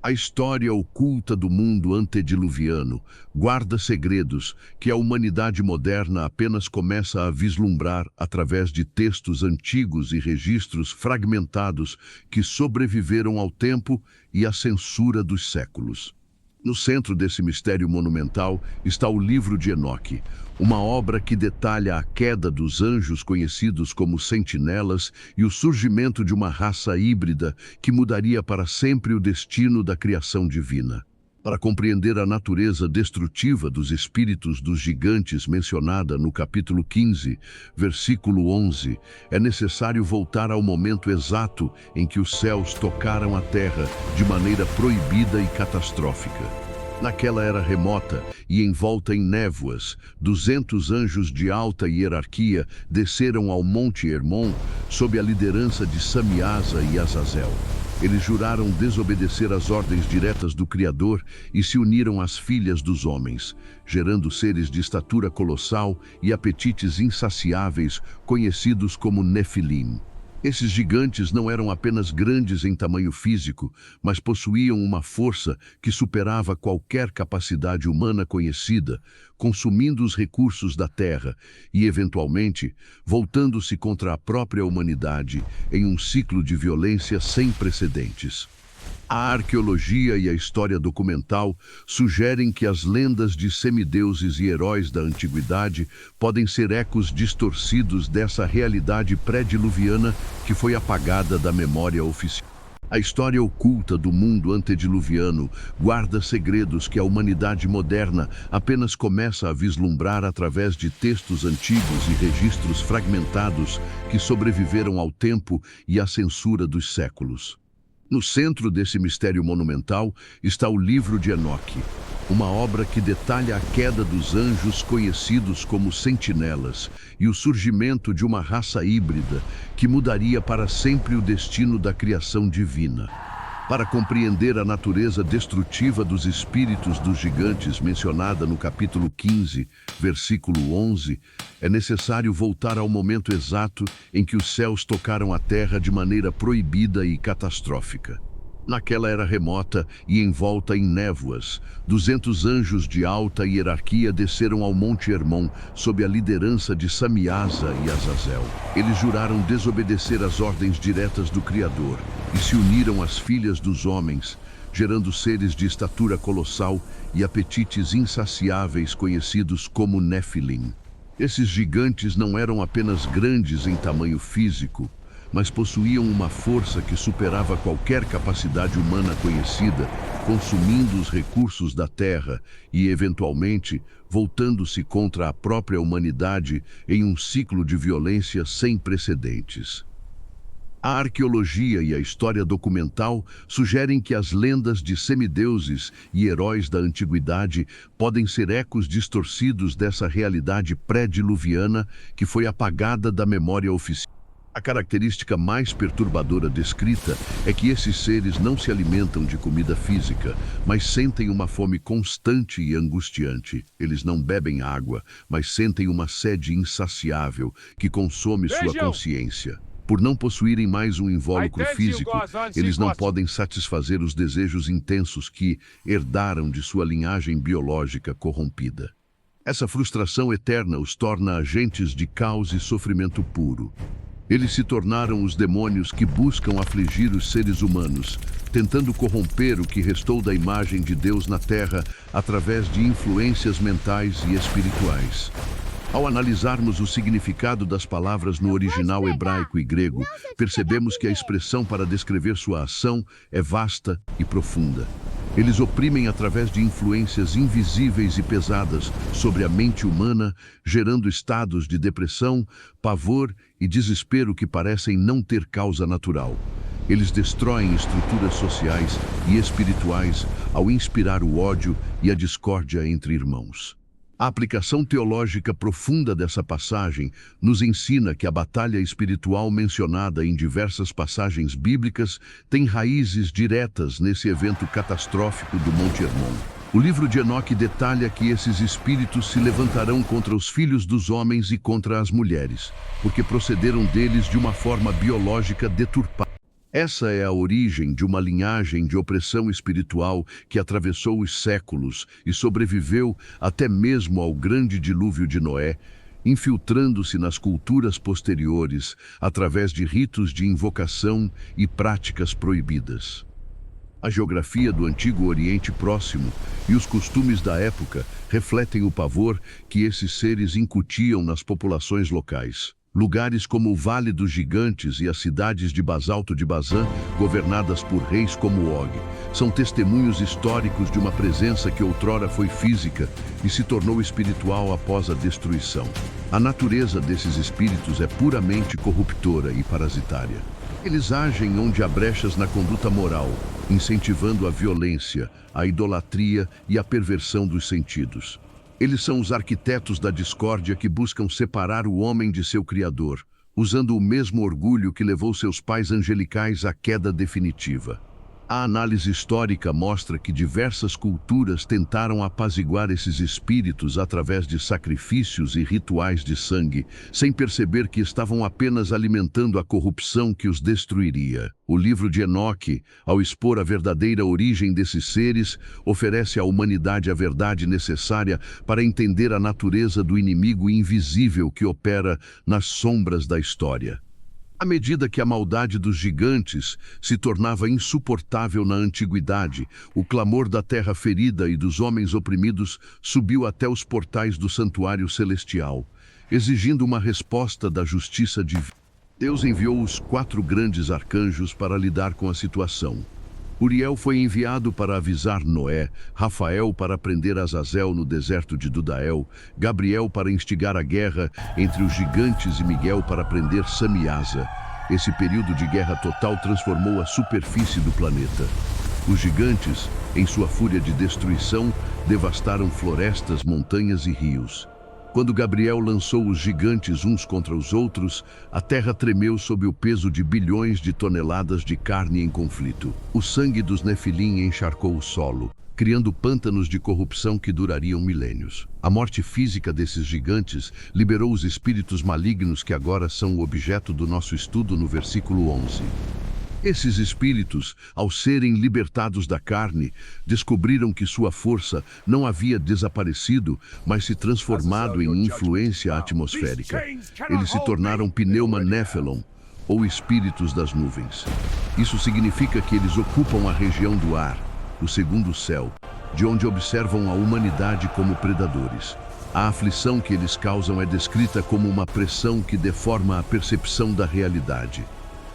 A história oculta do mundo antediluviano guarda segredos que a humanidade moderna apenas começa a vislumbrar através de textos antigos e registros fragmentados que sobreviveram ao tempo e à censura dos séculos. No centro desse mistério monumental está o Livro de Enoque, uma obra que detalha a queda dos anjos conhecidos como sentinelas e o surgimento de uma raça híbrida que mudaria para sempre o destino da criação divina. Para compreender a natureza destrutiva dos espíritos dos gigantes mencionada no capítulo 15, versículo 11, é necessário voltar ao momento exato em que os céus tocaram a terra de maneira proibida e catastrófica. Naquela era remota e envolta em névoas, 200 anjos de alta hierarquia desceram ao Monte Hermon sob a liderança de Samiasa e Azazel. Eles juraram desobedecer às ordens diretas do Criador e se uniram às filhas dos homens, gerando seres de estatura colossal e apetites insaciáveis, conhecidos como Nefilim. Esses gigantes não eram apenas grandes em tamanho físico, mas possuíam uma força que superava qualquer capacidade humana conhecida, consumindo os recursos da Terra e, eventualmente, voltando-se contra a própria humanidade em um ciclo de violência sem precedentes. A arqueologia e a história documental sugerem que as lendas de semideuses e heróis da antiguidade podem ser ecos distorcidos dessa realidade pré-diluviana que foi apagada da memória oficial. A história oculta do mundo antediluviano guarda segredos que a humanidade moderna apenas começa a vislumbrar através de textos antigos e registros fragmentados que sobreviveram ao tempo e à censura dos séculos. No centro desse mistério monumental está o Livro de Enoque, uma obra que detalha a queda dos anjos conhecidos como sentinelas e o surgimento de uma raça híbrida que mudaria para sempre o destino da criação divina. Para compreender a natureza destrutiva dos espíritos dos gigantes mencionada no capítulo 15, versículo 11, é necessário voltar ao momento exato em que os céus tocaram a terra de maneira proibida e catastrófica. Naquela era remota e envolta em névoas, 200 anjos de alta hierarquia desceram ao Monte Hermon sob a liderança de Samiasa e Azazel. Eles juraram desobedecer às ordens diretas do Criador e se uniram às filhas dos homens, gerando seres de estatura colossal e apetites insaciáveis conhecidos como Nefilim. Esses gigantes não eram apenas grandes em tamanho físico, mas possuíam uma força que superava qualquer capacidade humana conhecida, consumindo os recursos da Terra e, eventualmente, voltando-se contra a própria humanidade em um ciclo de violência sem precedentes. A arqueologia e a história documental sugerem que as lendas de semideuses e heróis da antiguidade podem ser ecos distorcidos dessa realidade pré-diluviana que foi apagada da memória oficial. A característica mais perturbadora descrita é que esses seres não se alimentam de comida física, mas sentem uma fome constante e angustiante. Eles não bebem água, mas sentem uma sede insaciável que consome sua consciência. Por não possuírem mais um invólucro físico, eles não podem satisfazer os desejos intensos que herdaram de sua linhagem biológica corrompida. Essa frustração eterna os torna agentes de caos e sofrimento puro. Eles se tornaram os demônios que buscam afligir os seres humanos, tentando corromper o que restou da imagem de Deus na Terra através de influências mentais e espirituais. Ao analisarmos o significado das palavras no original hebraico e grego, percebemos que a expressão para descrever sua ação é vasta e profunda. Eles oprimem através de influências invisíveis e pesadas sobre a mente humana, gerando estados de depressão, pavor e desespero que parecem não ter causa natural. Eles destroem estruturas sociais e espirituais ao inspirar o ódio e a discórdia entre irmãos. A aplicação teológica profunda dessa passagem nos ensina que a batalha espiritual mencionada em diversas passagens bíblicas tem raízes diretas nesse evento catastrófico do Monte Hermon. O livro de Enoque detalha que esses espíritos se levantarão contra os filhos dos homens e contra as mulheres, porque procederam deles de uma forma biológica deturpada. Essa é a origem de uma linhagem de opressão espiritual que atravessou os séculos e sobreviveu até mesmo ao grande dilúvio de Noé, infiltrando-se nas culturas posteriores através de ritos de invocação e práticas proibidas. A geografia do Antigo Oriente Próximo e os costumes da época refletem o pavor que esses seres incutiam nas populações locais. Lugares como o Vale dos Gigantes e as cidades de basalto de Bazã, governadas por reis como Og, são testemunhos históricos de uma presença que outrora foi física e se tornou espiritual após a destruição. A natureza desses espíritos é puramente corruptora e parasitária. Eles agem onde há brechas na conduta moral, incentivando a violência, a idolatria e a perversão dos sentidos. Eles são os arquitetos da discórdia que buscam separar o homem de seu Criador, usando o mesmo orgulho que levou seus pais angelicais à queda definitiva. A análise histórica mostra que diversas culturas tentaram apaziguar esses espíritos através de sacrifícios e rituais de sangue, sem perceber que estavam apenas alimentando a corrupção que os destruiria. O livro de Enoque, ao expor a verdadeira origem desses seres, oferece à humanidade a verdade necessária para entender a natureza do inimigo invisível que opera nas sombras da história. À medida que a maldade dos gigantes se tornava insuportável na antiguidade, o clamor da terra ferida e dos homens oprimidos subiu até os portais do santuário celestial, exigindo uma resposta da justiça divina. Deus enviou os 4 grandes arcanjos para lidar com a situação. Uriel foi enviado para avisar Noé, Rafael para prender Azazel no deserto de Dudael, Gabriel para instigar a guerra entre os gigantes e Miguel para prender Samiasa. Esse período de guerra total transformou a superfície do planeta. Os gigantes, em sua fúria de destruição, devastaram florestas, montanhas e rios. Quando Gabriel lançou os gigantes uns contra os outros, a terra tremeu sob o peso de bilhões de toneladas de carne em conflito. O sangue dos Nefilim encharcou o solo, criando pântanos de corrupção que durariam milênios. A morte física desses gigantes liberou os espíritos malignos que agora são o objeto do nosso estudo no versículo 11. Esses espíritos, ao serem libertados da carne, descobriram que sua força não havia desaparecido, mas se transformado em influência atmosférica. Eles se tornaram Pneuma Nephelon, ou espíritos das nuvens. Isso significa que eles ocupam a região do ar, o segundo céu, de onde observam a humanidade como predadores. A aflição que eles causam é descrita como uma pressão que deforma a percepção da realidade.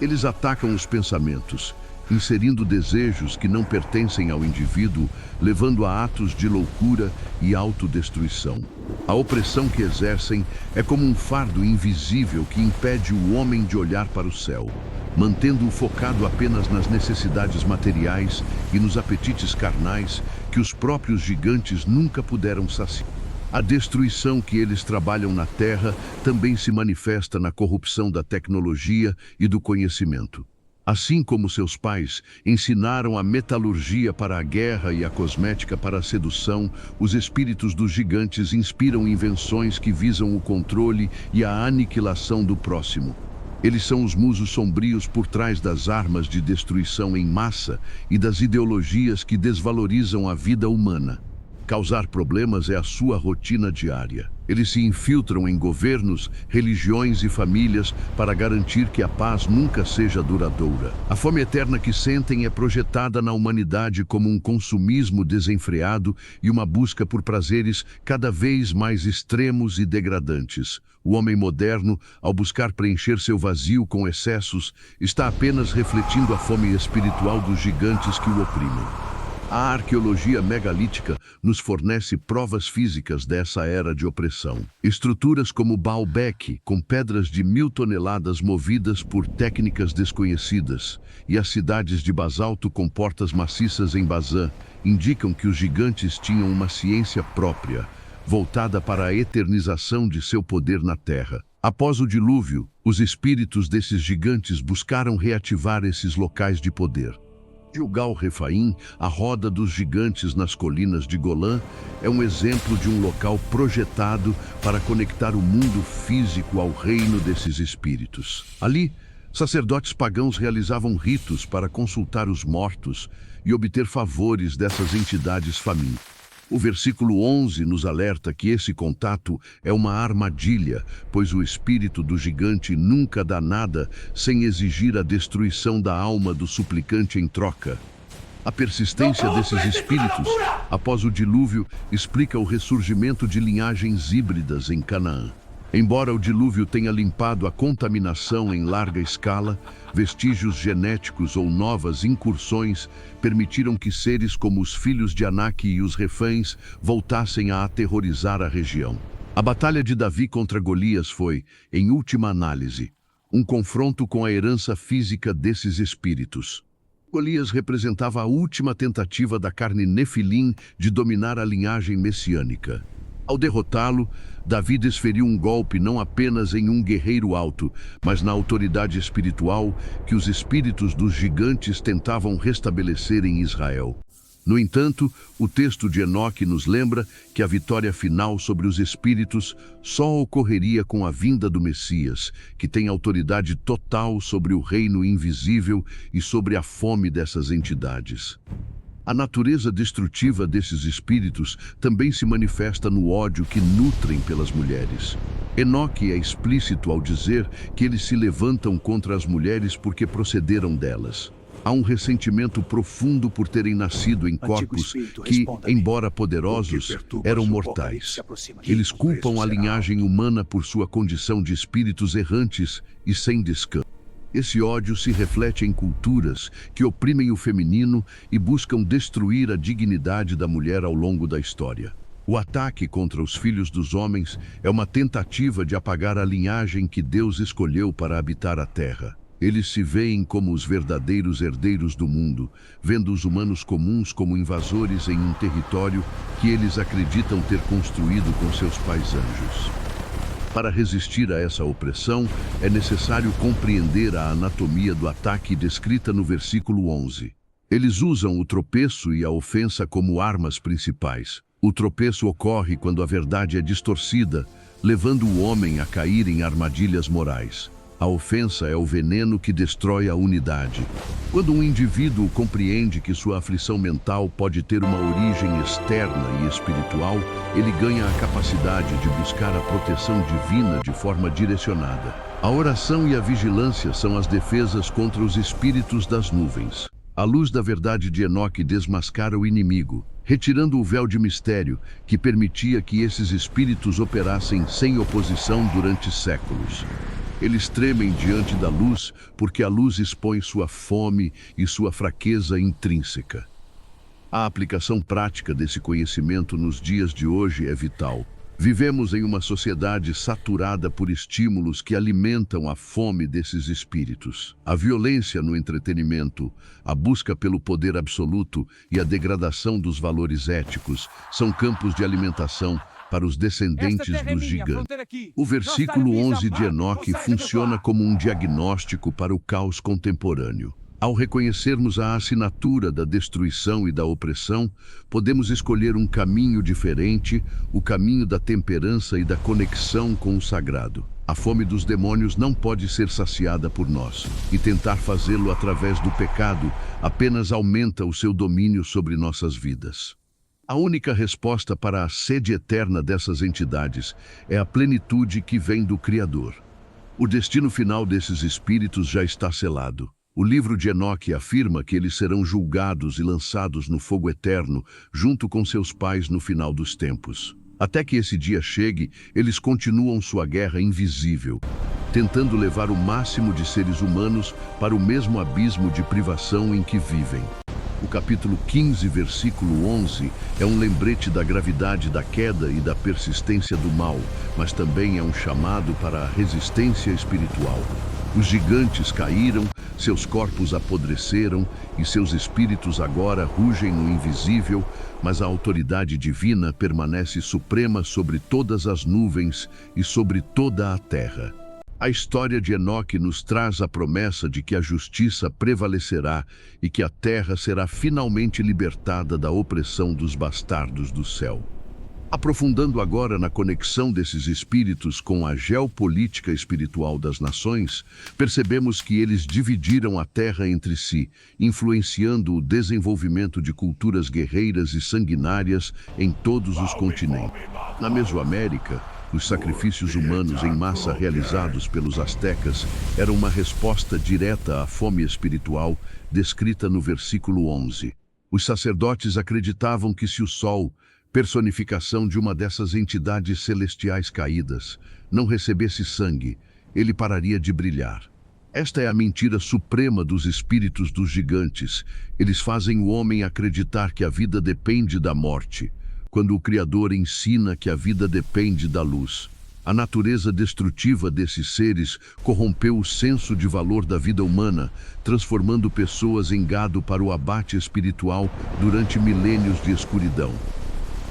Eles atacam os pensamentos, inserindo desejos que não pertencem ao indivíduo, levando a atos de loucura e autodestruição. A opressão que exercem é como um fardo invisível que impede o homem de olhar para o céu, mantendo-o focado apenas nas necessidades materiais e nos apetites carnais que os próprios gigantes nunca puderam saciar. A destruição que eles trabalham na Terra também se manifesta na corrupção da tecnologia e do conhecimento. Assim como seus pais ensinaram a metalurgia para a guerra e a cosmética para a sedução, os espíritos dos gigantes inspiram invenções que visam o controle e a aniquilação do próximo. Eles são os musos sombrios por trás das armas de destruição em massa e das ideologias que desvalorizam a vida humana. Causar problemas é a sua rotina diária. Eles se infiltram em governos, religiões e famílias para garantir que a paz nunca seja duradoura. A fome eterna que sentem é projetada na humanidade como um consumismo desenfreado e uma busca por prazeres cada vez mais extremos e degradantes. O homem moderno, ao buscar preencher seu vazio com excessos, está apenas refletindo a fome espiritual dos gigantes que o oprimem. A arqueologia megalítica nos fornece provas físicas dessa era de opressão. Estruturas como Baalbek, com pedras de 1000 toneladas movidas por técnicas desconhecidas, e as cidades de basalto com portas maciças em Bazã, indicam que os gigantes tinham uma ciência própria, voltada para a eternização de seu poder na Terra. Após o dilúvio, os espíritos desses gigantes buscaram reativar esses locais de poder. Gilgal-Refaim, a roda dos gigantes nas colinas de Golã, é um exemplo de um local projetado para conectar o mundo físico ao reino desses espíritos. Ali, Sacerdotes pagãos realizavam ritos para consultar os mortos e obter favores dessas entidades famintas. O versículo 11 nos alerta que esse contato é uma armadilha, pois o espírito do gigante nunca dá nada sem exigir a destruição da alma do suplicante em troca. A persistência desses espíritos, após o dilúvio, explica o ressurgimento de linhagens híbridas em Canaã. Embora o dilúvio tenha limpado a contaminação em larga escala, vestígios genéticos ou novas incursões permitiram que seres como os filhos de Anak e os reféns voltassem a aterrorizar a região. A batalha de Davi contra Golias foi, em última análise, um confronto com a herança física desses espíritos. Golias representava a última tentativa da carne Nefilim de dominar a linhagem messiânica. Ao derrotá-lo, Davi desferiu um golpe não apenas em um guerreiro alto, mas na autoridade espiritual que os espíritos dos gigantes tentavam restabelecer em Israel. No entanto, o texto de Enoque nos lembra que a vitória final sobre os espíritos só ocorreria com a vinda do Messias, que tem autoridade total sobre o reino invisível e sobre a fome dessas entidades. A natureza destrutiva desses espíritos também se manifesta no ódio que nutrem pelas mulheres. Enoque é explícito ao dizer que eles se levantam contra as mulheres porque procederam delas. Há um ressentimento profundo por terem nascido em corpos que, embora poderosos, eram mortais. Eles culpam a linhagem humana por sua condição de espíritos errantes e sem descanso. Esse ódio se reflete em culturas que oprimem o feminino e buscam destruir a dignidade da mulher ao longo da história. O ataque contra os filhos dos homens é uma tentativa de apagar a linhagem que Deus escolheu para habitar a terra. Eles se veem como os verdadeiros herdeiros do mundo, vendo os humanos comuns como invasores em um território que eles acreditam ter construído com seus pais anjos. Para resistir a essa opressão, é necessário compreender a anatomia do ataque descrita no versículo 11. Eles usam o tropeço e a ofensa como armas principais. O tropeço ocorre quando a verdade é distorcida, levando o homem a cair em armadilhas morais. A ofensa é o veneno que destrói a unidade. Quando um indivíduo compreende que sua aflição mental pode ter uma origem externa e espiritual, ele ganha a capacidade de buscar a proteção divina de forma direcionada. A oração e a vigilância são as defesas contra os espíritos das nuvens. A luz da verdade de Enoque desmascara o inimigo, retirando o véu de mistério que permitia que esses espíritos operassem sem oposição durante séculos. Eles tremem diante da luz porque a luz expõe sua fome e sua fraqueza intrínseca. A aplicação prática desse conhecimento nos dias de hoje é vital. Vivemos em uma sociedade saturada por estímulos que alimentam a fome desses espíritos. A violência no entretenimento, a busca pelo poder absoluto e a degradação dos valores éticos são campos de alimentação para os descendentes dos gigantes. O versículo 11 de Enoque funciona como um diagnóstico para o caos contemporâneo. Ao reconhecermos a assinatura da destruição e da opressão, podemos escolher um caminho diferente, o caminho da temperança e da conexão com o sagrado. A fome dos demônios não pode ser saciada por nós, e tentar fazê-lo através do pecado apenas aumenta o seu domínio sobre nossas vidas. A única resposta para a sede eterna dessas entidades é a plenitude que vem do Criador. O destino final desses espíritos já está selado. O livro de Enoque afirma que eles serão julgados e lançados no fogo eterno, junto com seus pais no final dos tempos. Até que esse dia chegue, eles continuam sua guerra invisível, tentando levar o máximo de seres humanos para o mesmo abismo de privação em que vivem. O capítulo 15, versículo 11, é um lembrete da gravidade da queda e da persistência do mal, mas também é um chamado para a resistência espiritual. Os gigantes caíram, seus corpos apodreceram e seus espíritos agora rugem no invisível, mas a autoridade divina permanece suprema sobre todas as nuvens e sobre toda a terra. A história de Enoque nos traz a promessa de que a justiça prevalecerá e que a terra será finalmente libertada da opressão dos bastardos do céu. Aprofundando agora na conexão desses espíritos com a geopolítica espiritual das nações, percebemos que eles dividiram a Terra entre si, influenciando o desenvolvimento de culturas guerreiras e sanguinárias em todos os continentes. Na Mesoamérica, os sacrifícios humanos em massa realizados pelos astecas eram uma resposta direta à fome espiritual descrita no versículo 11. Os sacerdotes acreditavam que se o Sol, personificação de uma dessas entidades celestiais caídas, não recebesse sangue, ele pararia de brilhar. Esta é a mentira suprema dos espíritos dos gigantes. Eles fazem o homem acreditar que a vida depende da morte, quando o Criador ensina que a vida depende da luz. A natureza destrutiva desses seres corrompeu o senso de valor da vida humana, transformando pessoas em gado para o abate espiritual durante milênios de escuridão.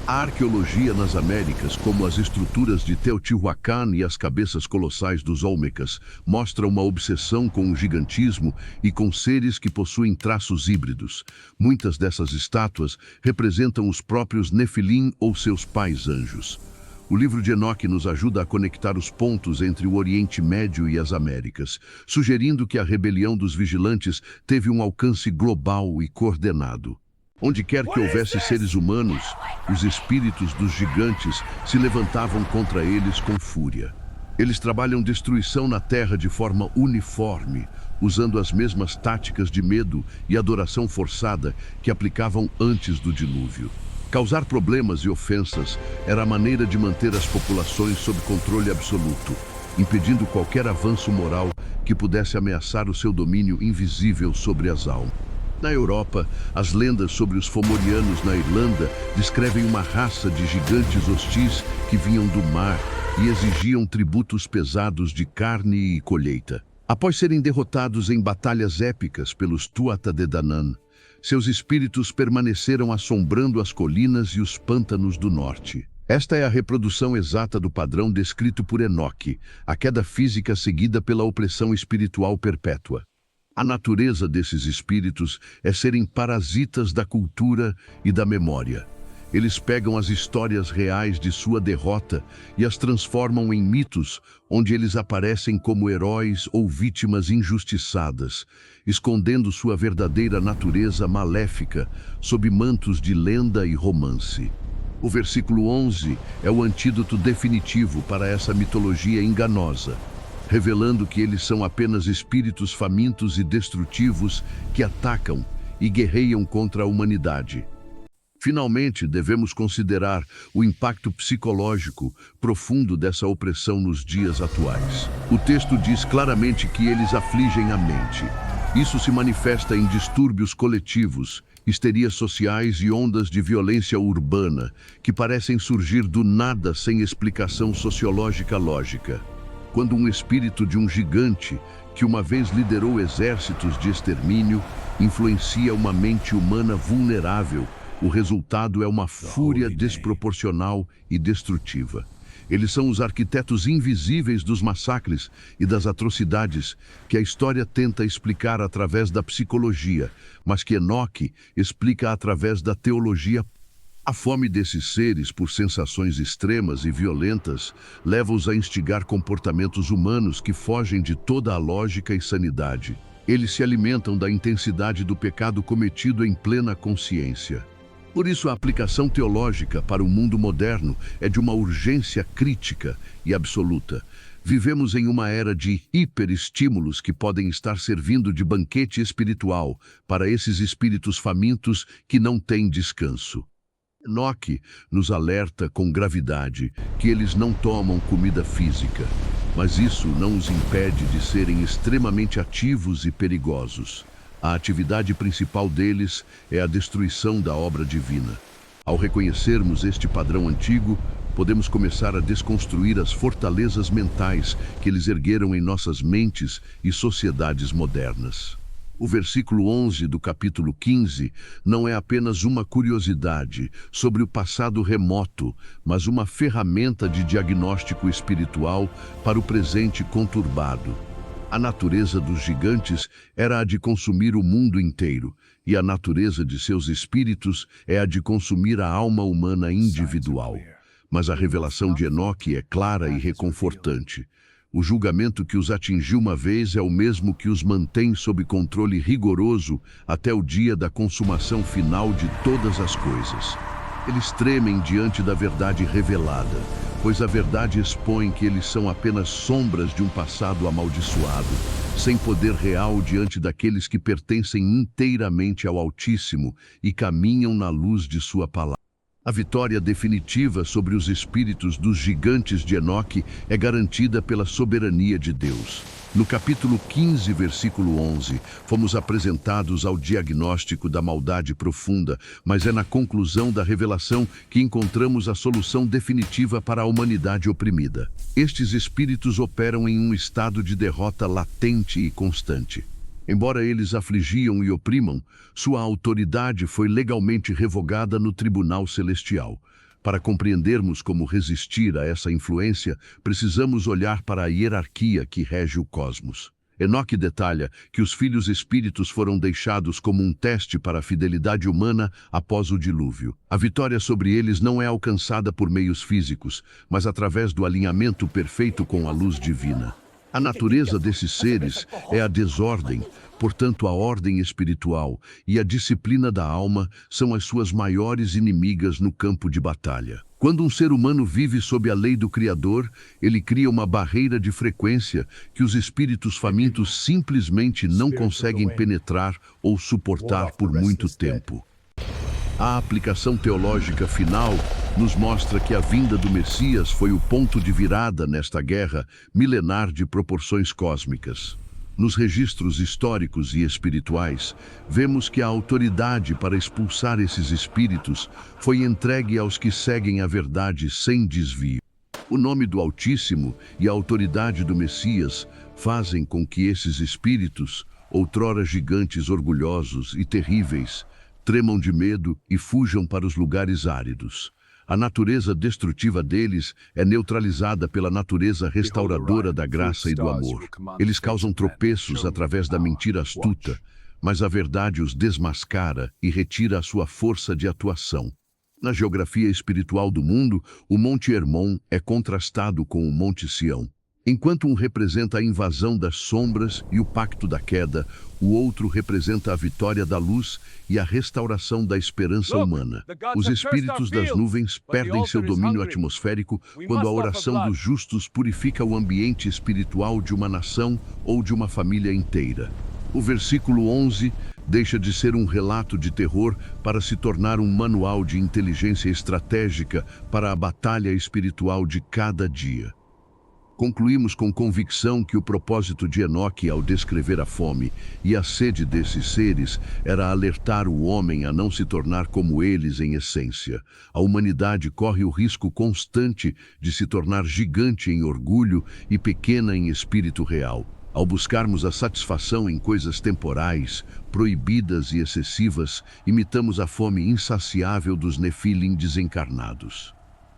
A arqueologia nas Américas, como as estruturas de Teotihuacan e as cabeças colossais dos Olmecas, mostra uma obsessão com o gigantismo e com seres que possuem traços híbridos. Muitas dessas estátuas representam os próprios Nefilim ou seus pais anjos. O livro de Enoque nos ajuda a conectar os pontos entre o Oriente Médio e as Américas, sugerindo que a rebelião dos vigilantes teve um alcance global e coordenado. Onde quer que houvesse seres humanos, os espíritos dos gigantes se levantavam contra eles com fúria. Eles trabalham destruição na terra de forma uniforme, usando as mesmas táticas de medo e adoração forçada que aplicavam antes do dilúvio. Causar problemas e ofensas era a maneira de manter as populações sob controle absoluto, impedindo qualquer avanço moral que pudesse ameaçar o seu domínio invisível sobre as almas. Na Europa, as lendas sobre os Fomorianos na Irlanda descrevem uma raça de gigantes hostis que vinham do mar e exigiam tributos pesados de carne e colheita. Após serem derrotados em batalhas épicas pelos Tuatha Dé Danann, seus espíritos permaneceram assombrando as colinas e os pântanos do norte. Esta é a reprodução exata do padrão descrito por Enoque, a queda física seguida pela opressão espiritual perpétua. A natureza desses espíritos é serem parasitas da cultura e da memória. Eles pegam as histórias reais de sua derrota e as transformam em mitos, onde eles aparecem como heróis ou vítimas injustiçadas, escondendo sua verdadeira natureza maléfica sob mantos de lenda e romance. O versículo 11 é o antídoto definitivo para essa mitologia enganosa, revelando que eles são apenas espíritos famintos e destrutivos que atacam e guerreiam contra a humanidade. Finalmente, devemos considerar o impacto psicológico profundo dessa opressão nos dias atuais. O texto diz claramente que eles afligem a mente. Isso se manifesta em distúrbios coletivos, histerias sociais e ondas de violência urbana que parecem surgir do nada sem explicação sociológica lógica. Quando um espírito de um gigante, que uma vez liderou exércitos de extermínio, influencia uma mente humana vulnerável, o resultado é uma fúria desproporcional e destrutiva. Eles são os arquitetos invisíveis dos massacres e das atrocidades que a história tenta explicar através da psicologia, mas que Enoque explica através da teologia. A fome desses seres por sensações extremas e violentas leva-os a instigar comportamentos humanos que fogem de toda a lógica e sanidade. Eles se alimentam da intensidade do pecado cometido em plena consciência. Por isso, a aplicação teológica para o mundo moderno é de uma urgência crítica e absoluta. Vivemos em uma era de hiperestímulos que podem estar servindo de banquete espiritual para esses espíritos famintos que não têm descanso. Enoque nos alerta com gravidade que eles não tomam comida física, mas isso não os impede de serem extremamente ativos e perigosos. A atividade principal deles é a destruição da obra divina. Ao reconhecermos este padrão antigo, podemos começar a desconstruir as fortalezas mentais que eles ergueram em nossas mentes e sociedades modernas. O versículo 11 do capítulo 15 não é apenas uma curiosidade sobre o passado remoto, mas uma ferramenta de diagnóstico espiritual para o presente conturbado. A natureza dos gigantes era a de consumir o mundo inteiro, e a natureza de seus espíritos é a de consumir a alma humana individual. mas a revelação de Enoque é clara e reconfortante. O julgamento que os atingiu uma vez é o mesmo que os mantém sob controle rigoroso até o dia da consumação final de todas as coisas. Eles tremem diante da verdade revelada, pois a verdade expõe que eles são apenas sombras de um passado amaldiçoado, sem poder real diante daqueles que pertencem inteiramente ao Altíssimo e caminham na luz de sua palavra. A vitória definitiva sobre os espíritos dos gigantes de Enoque é garantida pela soberania de Deus. No capítulo 15, versículo 11, fomos apresentados ao diagnóstico da maldade profunda, mas é na conclusão da revelação que encontramos a solução definitiva para a humanidade oprimida. Estes espíritos operam em um estado de derrota latente e constante. Embora eles afligiam e oprimam, sua autoridade foi legalmente revogada no Tribunal Celestial. Para compreendermos como resistir a essa influência, precisamos olhar para a hierarquia que rege o cosmos. Enoque detalha que os filhos espíritos foram deixados como um teste para a fidelidade humana após o dilúvio. A vitória sobre eles não é alcançada por meios físicos, mas através do alinhamento perfeito com a luz divina. A natureza desses seres é a desordem, portanto a ordem espiritual e a disciplina da alma são as suas maiores inimigas no campo de batalha. Quando um ser humano vive sob a lei do Criador, ele cria uma barreira de frequência que os espíritos famintos simplesmente não conseguem penetrar ou suportar por muito tempo. A aplicação teológica final nos mostra que a vinda do Messias foi o ponto de virada nesta guerra milenar de proporções cósmicas. Nos registros históricos e espirituais, vemos que a autoridade para expulsar esses espíritos foi entregue aos que seguem a verdade sem desvio. O nome do Altíssimo e a autoridade do Messias fazem com que esses espíritos, outrora gigantes orgulhosos e terríveis, tremam de medo e fujam para os lugares áridos. A natureza destrutiva deles é neutralizada pela natureza restauradora da graça e do amor. Eles causam tropeços através da mentira astuta, mas a verdade os desmascara e retira a sua força de atuação. Na geografia espiritual do mundo, o Monte Hermon é contrastado com o Monte Sião. Enquanto um representa a invasão das sombras e o pacto da queda, o outro representa a vitória da luz e a restauração da esperança humana. Os espíritos das nuvens perdem seu domínio atmosférico quando a oração dos justos purifica o ambiente espiritual de uma nação ou de uma família inteira. O versículo 11 deixa de ser um relato de terror para se tornar um manual de inteligência estratégica para a batalha espiritual de cada dia. Concluímos com convicção que o propósito de Enoque ao descrever a fome e a sede desses seres era alertar o homem a não se tornar como eles em essência. A humanidade corre o risco constante de se tornar gigante em orgulho e pequena em espírito real. Ao buscarmos a satisfação em coisas temporais, proibidas e excessivas, imitamos a fome insaciável dos nefilim desencarnados.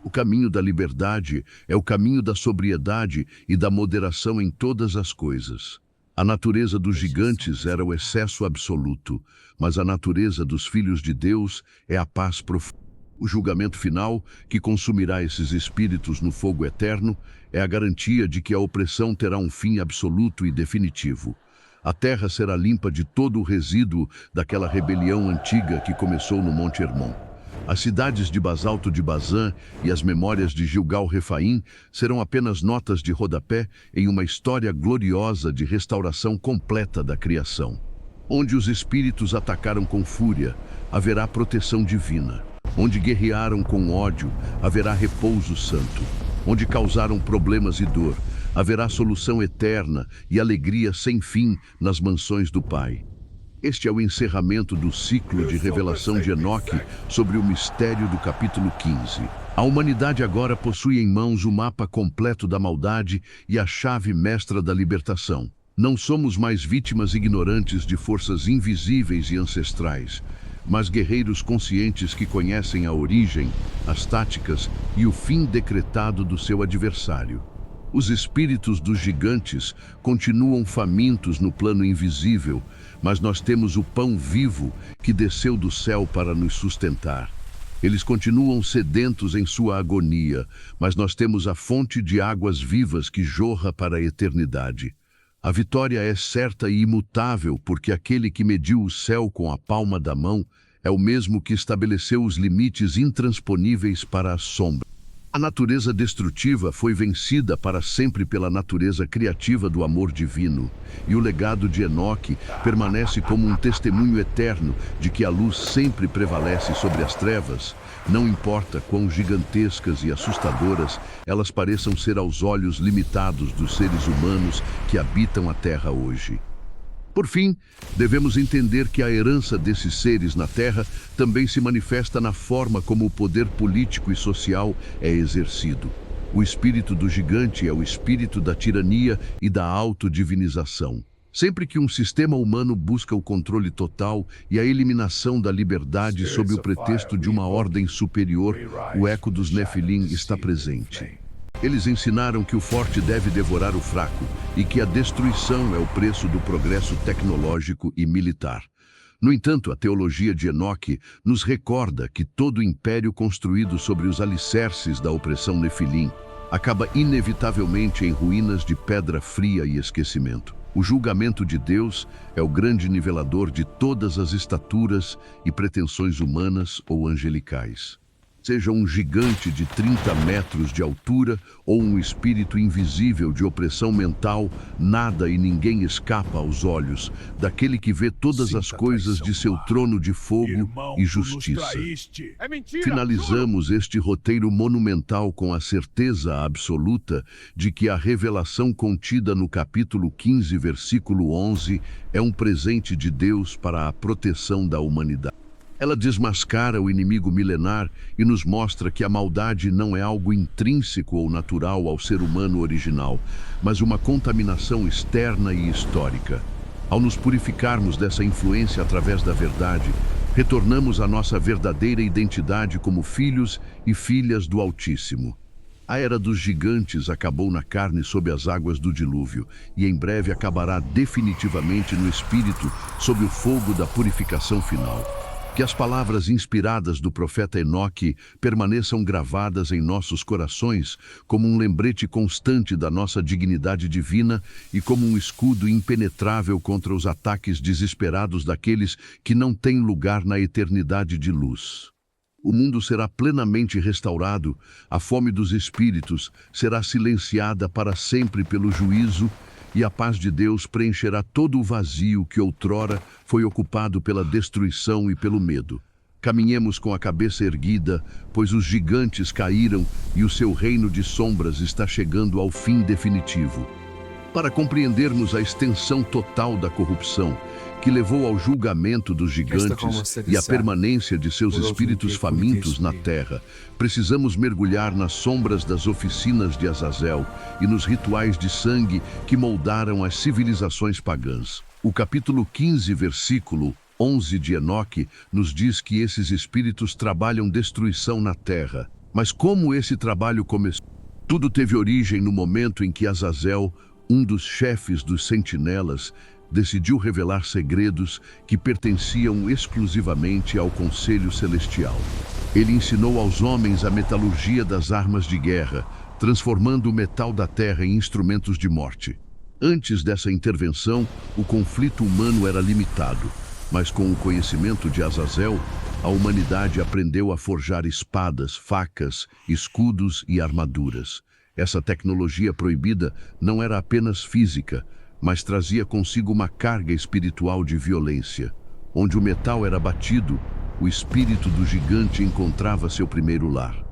O caminho da liberdade é o caminho da sobriedade e da moderação em todas as coisas. A natureza dos gigantes era o excesso absoluto, mas a natureza dos filhos de Deus é a paz profunda. O julgamento final, que consumirá esses espíritos no fogo eterno, é a garantia de que a opressão terá um fim absoluto e definitivo. A terra será limpa de todo o resíduo daquela rebelião antiga que começou no Monte Hermon. As cidades de basalto de Bazã e as memórias de Gilgal-Refaim serão apenas notas de rodapé em uma história gloriosa de restauração completa da criação. Onde os espíritos atacaram com fúria, haverá proteção divina. Onde guerrearam com ódio, haverá repouso santo. Onde causaram problemas e dor, haverá solução eterna e alegria sem fim nas mansões do Pai. Este é o encerramento do ciclo de revelação de Enoque sobre o mistério do capítulo 15. A humanidade agora possui em mãos o mapa completo da maldade e a chave mestra da libertação. Não somos mais vítimas ignorantes de forças invisíveis e ancestrais, mas guerreiros conscientes que conhecem a origem, as táticas e o fim decretado do seu adversário. Os espíritos dos gigantes continuam famintos no plano invisível, mas nós temos o pão vivo que desceu do céu para nos sustentar. Eles continuam sedentos em sua agonia, mas nós temos a fonte de águas vivas que jorra para a eternidade. A vitória é certa e imutável, porque aquele que mediu o céu com a palma da mão é o mesmo que estabeleceu os limites intransponíveis para a sombra. A natureza destrutiva foi vencida para sempre pela natureza criativa do amor divino, e o legado de Enoque permanece como um testemunho eterno de que a luz sempre prevalece sobre as trevas, não importa quão gigantescas e assustadoras elas pareçam ser aos olhos limitados dos seres humanos que habitam a Terra hoje. Por fim, devemos entender que a herança desses seres na Terra também se manifesta na forma como o poder político e social é exercido. O espírito do gigante é o espírito da tirania e da autodivinização. Sempre que um sistema humano busca o controle total e a eliminação da liberdade sob o pretexto de uma ordem superior, o eco dos Nefilim está presente. Eles ensinaram que o forte deve devorar o fraco e que a destruição é o preço do progresso tecnológico e militar. No entanto, a teologia de Enoque nos recorda que todo império construído sobre os alicerces da opressão Nefilim acaba inevitavelmente em ruínas de pedra fria e esquecimento. O julgamento de Deus é o grande nivelador de todas as estaturas e pretensões humanas ou angelicais. Seja um gigante de 30 metros de altura ou um espírito invisível de opressão mental, nada e ninguém escapa aos olhos daquele que vê todas as coisas de seu trono de fogo e justiça. Finalizamos este roteiro monumental com a certeza absoluta de que a revelação contida no capítulo 15, versículo 11, é um presente de Deus para a proteção da humanidade. Ela desmascara o inimigo milenar e nos mostra que a maldade não é algo intrínseco ou natural ao ser humano original, mas uma contaminação externa e histórica. Ao nos purificarmos dessa influência através da verdade, retornamos à nossa verdadeira identidade como filhos e filhas do Altíssimo. A era dos gigantes acabou na carne sob as águas do dilúvio e em breve acabará definitivamente no espírito sob o fogo da purificação final. Que as palavras inspiradas do profeta Enoque permaneçam gravadas em nossos corações como um lembrete constante da nossa dignidade divina e como um escudo impenetrável contra os ataques desesperados daqueles que não têm lugar na eternidade de luz. O mundo será plenamente restaurado, a fome dos espíritos será silenciada para sempre pelo juízo e a paz de Deus preencherá todo o vazio que outrora foi ocupado pela destruição e pelo medo. Caminhemos com a cabeça erguida, pois os gigantes caíram e o seu reino de sombras está chegando ao fim definitivo. Para compreendermos a extensão total da corrupção, que levou ao julgamento dos gigantes e à permanência de seus espíritos famintos na terra, precisamos mergulhar nas sombras das oficinas de Azazel e nos rituais de sangue que moldaram as civilizações pagãs. O capítulo 15, versículo 11 de Enoque nos diz que esses espíritos trabalham destruição na terra. Mas como esse trabalho começou? Tudo teve origem no momento em que Azazel, um dos chefes dos sentinelas, decidiu revelar segredos que pertenciam exclusivamente ao Conselho Celestial. Ele ensinou aos homens a metalurgia das armas de guerra, transformando o metal da terra em instrumentos de morte. Antes dessa intervenção, o conflito humano era limitado, mas com o conhecimento de Azazel, a humanidade aprendeu a forjar espadas, facas, escudos e armaduras. Essa tecnologia proibida não era apenas física, mas trazia consigo uma carga espiritual de violência. Onde o metal era batido, o espírito do gigante encontrava seu primeiro lar.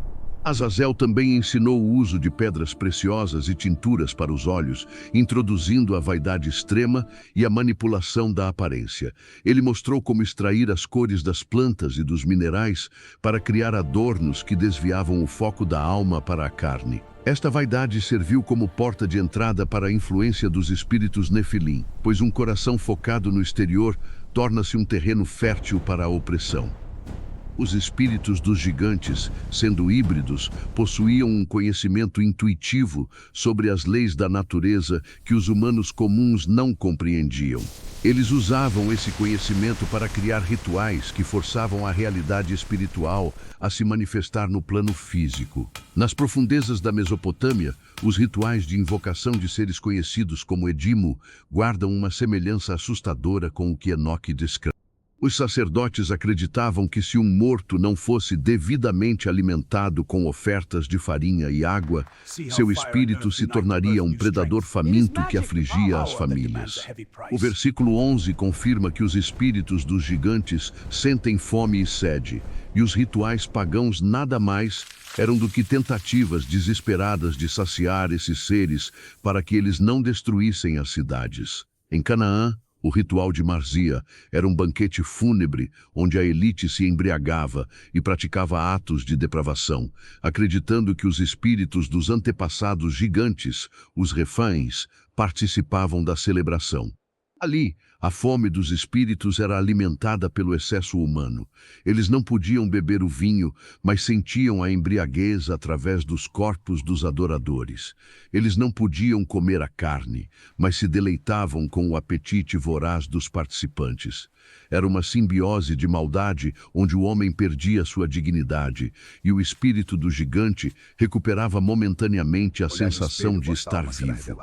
Azazel também ensinou o uso de pedras preciosas e tinturas para os olhos, introduzindo a vaidade extrema e a manipulação da aparência. Ele mostrou como extrair as cores das plantas e dos minerais para criar adornos que desviavam o foco da alma para a carne. Esta vaidade serviu como porta de entrada para a influência dos espíritos Nefilim, pois um coração focado no exterior torna-se um terreno fértil para a opressão. Os espíritos dos gigantes, sendo híbridos, possuíam um conhecimento intuitivo sobre as leis da natureza que os humanos comuns não compreendiam. Eles usavam esse conhecimento para criar rituais que forçavam a realidade espiritual a se manifestar no plano físico. Nas profundezas da Mesopotâmia, os rituais de invocação de seres conhecidos como Edimo guardam uma semelhança assustadora com o que Enoque descreve. Os sacerdotes acreditavam que se um morto não fosse devidamente alimentado com ofertas de farinha e água, seu espírito se tornaria um predador faminto que afligia as famílias. O versículo 11 confirma que os espíritos dos gigantes sentem fome e sede, e os rituais pagãos nada mais eram do que tentativas desesperadas de saciar esses seres para que eles não destruíssem as cidades. Em Canaã, o ritual de Marzia era um banquete fúnebre onde a elite se embriagava e praticava atos de depravação, acreditando que os espíritos dos antepassados gigantes, os refães, participavam da celebração. Ali, a fome dos espíritos era alimentada pelo excesso humano. Eles não podiam beber o vinho, mas sentiam a embriaguez através dos corpos dos adoradores. Eles não podiam comer a carne, mas se deleitavam com o apetite voraz dos participantes. Era uma simbiose de maldade onde o homem perdia sua dignidade e o espírito do gigante recuperava momentaneamente a sensação de estar vivo.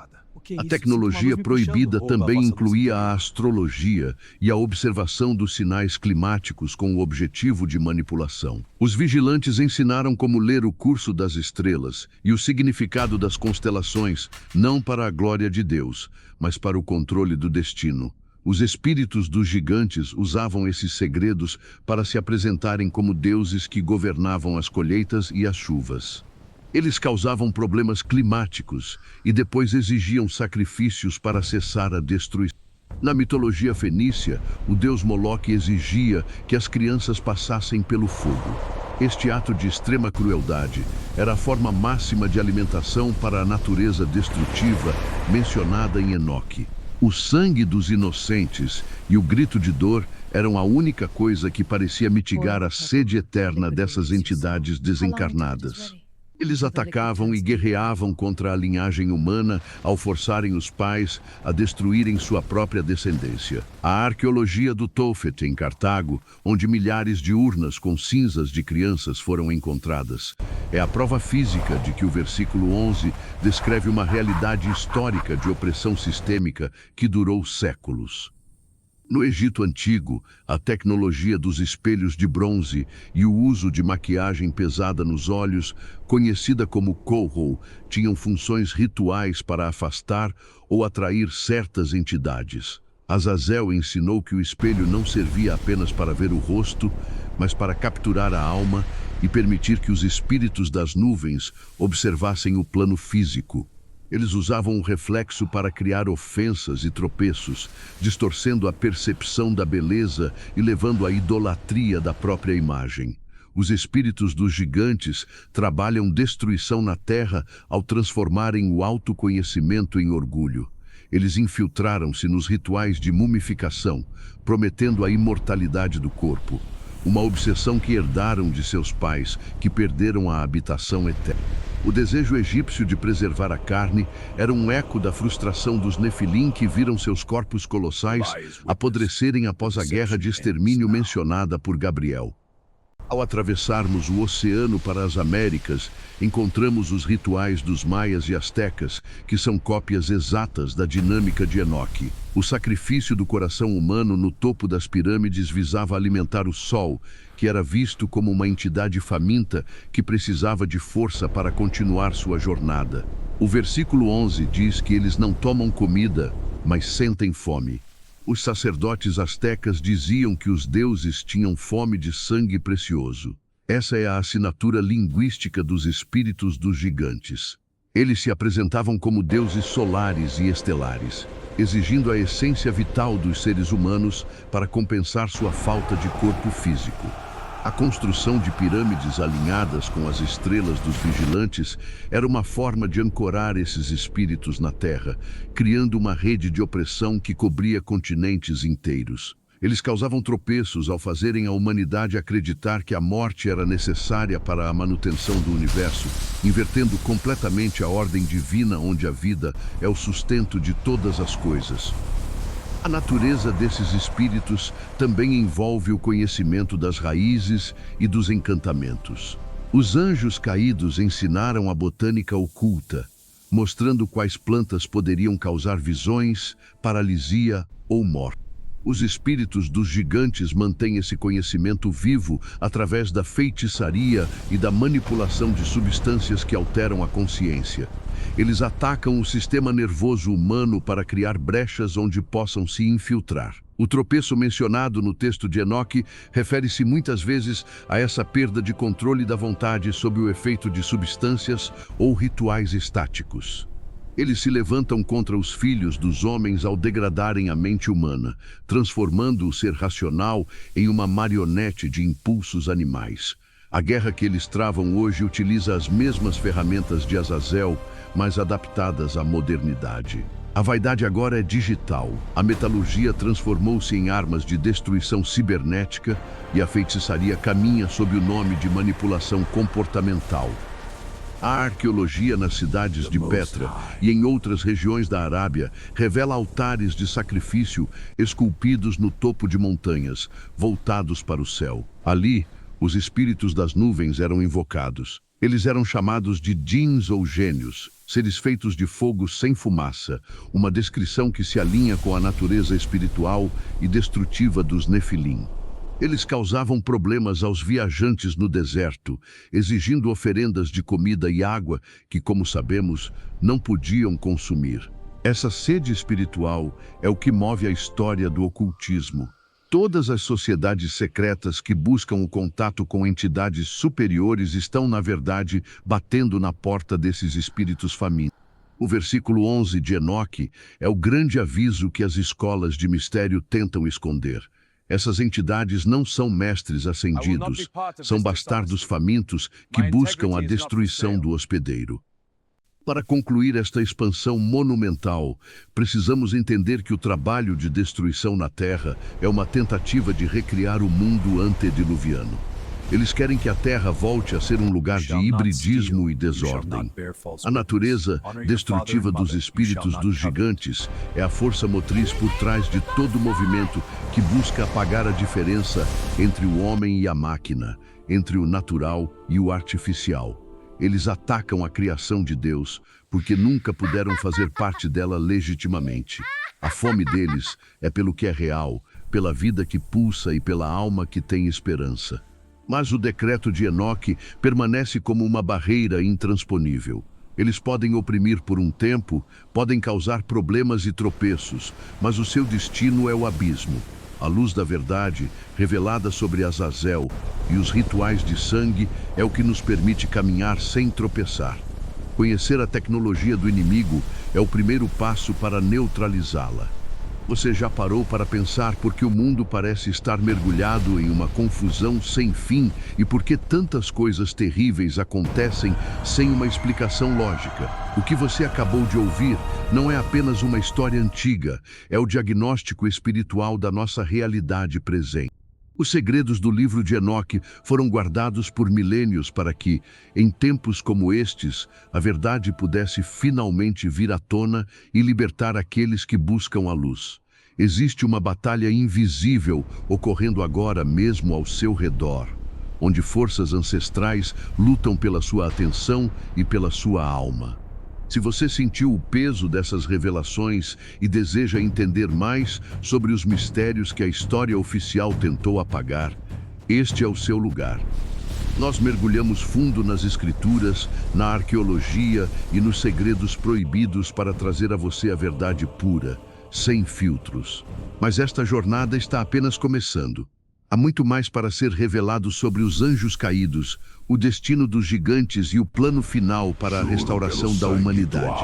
A tecnologia proibida também incluía a astrologia e a observação dos sinais climáticos com o objetivo de manipulação. Os vigilantes ensinaram como ler o curso das estrelas e o significado das constelações, não para a glória de Deus, mas para o controle do destino. Os espíritos dos gigantes usavam esses segredos para se apresentarem como deuses que governavam as colheitas e as chuvas. Eles causavam problemas climáticos e depois exigiam sacrifícios para cessar a destruição. Na mitologia fenícia, o deus Moloque exigia que as crianças passassem pelo fogo. Este ato de extrema crueldade era a forma máxima de alimentação para a natureza destrutiva mencionada em Enoque. O sangue dos inocentes e o grito de dor eram a única coisa que parecia mitigar a sede eterna dessas entidades desencarnadas. Eles atacavam e guerreavam contra a linhagem humana ao forçarem os pais a destruírem sua própria descendência. A arqueologia do Tophet, em Cartago, onde milhares de urnas com cinzas de crianças foram encontradas, é a prova física de que o versículo 11 descreve uma realidade histórica de opressão sistêmica que durou séculos. No Egito Antigo, a tecnologia dos espelhos de bronze e o uso de maquiagem pesada nos olhos, conhecida como kohl, tinham funções rituais para afastar ou atrair certas entidades. Azazel ensinou que o espelho não servia apenas para ver o rosto, mas para capturar a alma e permitir que os espíritos das nuvens observassem o plano físico. Eles usavam o reflexo para criar ofensas e tropeços, distorcendo a percepção da beleza e levando à idolatria da própria imagem. Os espíritos dos gigantes trabalham destruição na terra ao transformarem o autoconhecimento em orgulho. Eles infiltraram-se nos rituais de mumificação, prometendo a imortalidade do corpo, uma obsessão que herdaram de seus pais, que perderam a habitação eterna. O desejo egípcio de preservar a carne era um eco da frustração dos Nefilim que viram seus corpos colossais apodrecerem após a guerra de extermínio mencionada por Gabriel. Ao atravessarmos o oceano para as Américas, encontramos os rituais dos maias e astecas, que são cópias exatas da dinâmica de Enoque. O sacrifício do coração humano no topo das pirâmides visava alimentar o sol, que era visto como uma entidade faminta que precisava de força para continuar sua jornada. O versículo 11 diz que eles não tomam comida, mas sentem fome. Os sacerdotes astecas diziam que os deuses tinham fome de sangue precioso. Essa é a assinatura linguística dos espíritos dos gigantes. Eles se apresentavam como deuses solares e estelares, exigindo a essência vital dos seres humanos para compensar sua falta de corpo físico. A construção de pirâmides alinhadas com as estrelas dos vigilantes era uma forma de ancorar esses espíritos na Terra, criando uma rede de opressão que cobria continentes inteiros. Eles causavam tropeços ao fazerem a humanidade acreditar que a morte era necessária para a manutenção do universo, invertendo completamente a ordem divina onde a vida é o sustento de todas as coisas. A natureza desses espíritos também envolve o conhecimento das raízes e dos encantamentos. Os anjos caídos ensinaram a botânica oculta, mostrando quais plantas poderiam causar visões, paralisia ou morte. Os espíritos dos gigantes mantêm esse conhecimento vivo através da feitiçaria e da manipulação de substâncias que alteram a consciência. Eles atacam o sistema nervoso humano para criar brechas onde possam se infiltrar. O tropeço mencionado no texto de Enoque refere-se muitas vezes a essa perda de controle da vontade sob o efeito de substâncias ou rituais estáticos. Eles se levantam contra os filhos dos homens ao degradarem a mente humana, transformando o ser racional em uma marionete de impulsos animais. A guerra que eles travam hoje utiliza as mesmas ferramentas de Azazel, mas adaptadas à modernidade. A vaidade agora é digital. A metalurgia transformou-se em armas de destruição cibernética e a feitiçaria caminha sob o nome de manipulação comportamental. A arqueologia nas cidades de Petra e em outras regiões da Arábia revela altares de sacrifício esculpidos no topo de montanhas, voltados para o céu. Ali, os espíritos das nuvens eram invocados. Eles eram chamados de djinns ou gênios, seres feitos de fogo sem fumaça, uma descrição que se alinha com a natureza espiritual e destrutiva dos Nefilim. Eles causavam problemas aos viajantes no deserto, exigindo oferendas de comida e água que, como sabemos, não podiam consumir. Essa sede espiritual é o que move a história do ocultismo. Todas as sociedades secretas que buscam o contato com entidades superiores estão, na verdade, batendo na porta desses espíritos famintos. O versículo 11 de Enoque é o grande aviso que as escolas de mistério tentam esconder. Essas entidades não são mestres ascendidos, são bastardos famintos que buscam a destruição do hospedeiro. Para concluir esta expansão monumental, precisamos entender que o trabalho de destruição na Terra é uma tentativa de recriar o mundo antediluviano. Eles querem que a Terra volte a ser um lugar de hibridismo e desordem. A natureza destrutiva dos espíritos dos gigantes é a força motriz por trás de todo movimento que busca apagar a diferença entre o homem e a máquina, entre o natural e o artificial. Eles atacam a criação de Deus porque nunca puderam fazer parte dela legitimamente. A fome deles é pelo que é real, pela vida que pulsa e pela alma que tem esperança. Mas o decreto de Enoque permanece como uma barreira intransponível. Eles podem oprimir por um tempo, podem causar problemas e tropeços, mas o seu destino é o abismo. A luz da verdade, revelada sobre Azazel, e os rituais de sangue é o que nos permite caminhar sem tropeçar. Conhecer a tecnologia do inimigo é o primeiro passo para neutralizá-la. Você já parou para pensar por que o mundo parece estar mergulhado em uma confusão sem fim e por que tantas coisas terríveis acontecem sem uma explicação lógica? O que você acabou de ouvir não é apenas uma história antiga, é o diagnóstico espiritual da nossa realidade presente. Os segredos do livro de Enoque foram guardados por milênios para que, em tempos como estes, a verdade pudesse finalmente vir à tona e libertar aqueles que buscam a luz. Existe uma batalha invisível ocorrendo agora mesmo ao seu redor, onde forças ancestrais lutam pela sua atenção e pela sua alma. Se você sentiu o peso dessas revelações e deseja entender mais sobre os mistérios que a história oficial tentou apagar, este é o seu lugar. Nós mergulhamos fundo nas escrituras, na arqueologia e nos segredos proibidos para trazer a você a verdade pura, sem filtros. Mas esta jornada está apenas começando. Há muito mais para ser revelado sobre os anjos caídos, o destino dos gigantes e o plano final para a restauração da humanidade.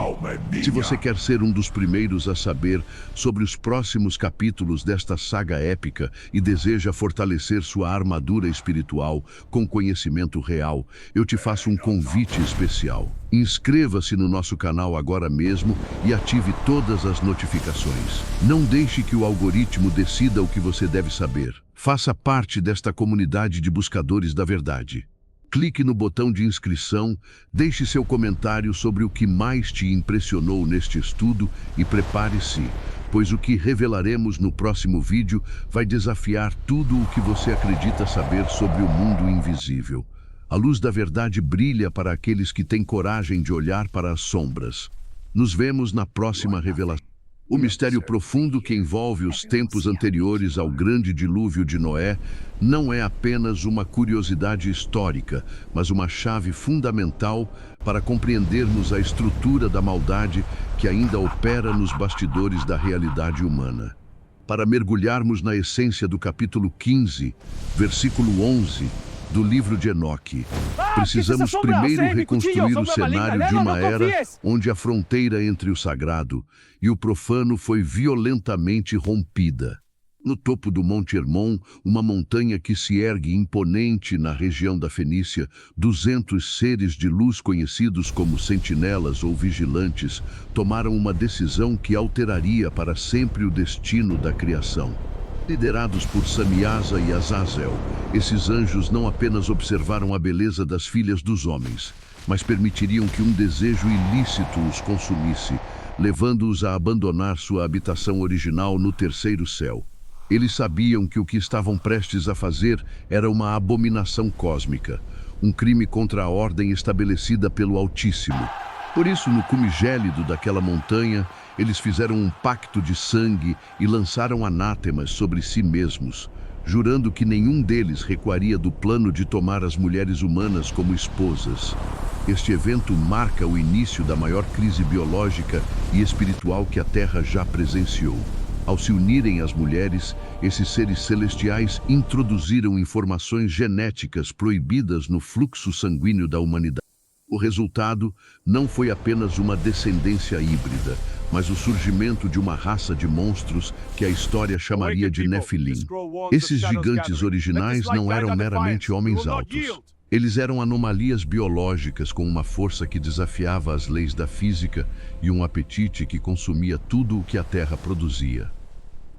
Se você quer ser um dos primeiros a saber sobre os próximos capítulos desta saga épica e deseja fortalecer sua armadura espiritual com conhecimento real, eu te faço um convite especial. Inscreva-se no nosso canal agora mesmo e ative todas as notificações. Não deixe que o algoritmo decida o que você deve saber. Faça parte desta comunidade de buscadores da verdade. Clique no botão de inscrição, deixe seu comentário sobre o que mais te impressionou neste estudo e prepare-se, pois o que revelaremos no próximo vídeo vai desafiar tudo o que você acredita saber sobre o mundo invisível. A luz da verdade brilha para aqueles que têm coragem de olhar para as sombras. Nos vemos na próxima revelação. O mistério profundo que envolve os tempos anteriores ao grande dilúvio de Noé não é apenas uma curiosidade histórica, mas uma chave fundamental para compreendermos a estrutura da maldade que ainda opera nos bastidores da realidade humana. Para mergulharmos na essência do capítulo 15, versículo 11, do livro de Enoque, precisamos primeiro reconstruir o cenário de uma era onde a fronteira entre o sagrado e o profano foi violentamente rompida. No topo do Monte Hermon, uma montanha que se ergue imponente na região da Fenícia, 200 seres de luz conhecidos como sentinelas ou vigilantes tomaram uma decisão que alteraria para sempre o destino da criação. Liderados por Samiasa e Azazel, esses anjos não apenas observaram a beleza das filhas dos homens, mas permitiriam que um desejo ilícito os consumisse, levando-os a abandonar sua habitação original no terceiro céu. Eles sabiam que o que estavam prestes a fazer era uma abominação cósmica, um crime contra a ordem estabelecida pelo Altíssimo. Por isso, no cume gélido daquela montanha, eles fizeram um pacto de sangue e lançaram anátemas sobre si mesmos, jurando que nenhum deles recuaria do plano de tomar as mulheres humanas como esposas. Este evento marca o início da maior crise biológica e espiritual que a Terra já presenciou. Ao se unirem às mulheres, esses seres celestiais introduziram informações genéticas proibidas no fluxo sanguíneo da humanidade. O resultado não foi apenas uma descendência híbrida, mas o surgimento de uma raça de monstros que a história chamaria de Nefilim. Esses gigantes originais não eram meramente homens altos. Eles eram anomalias biológicas com uma força que desafiava as leis da física e um apetite que consumia tudo o que a Terra produzia.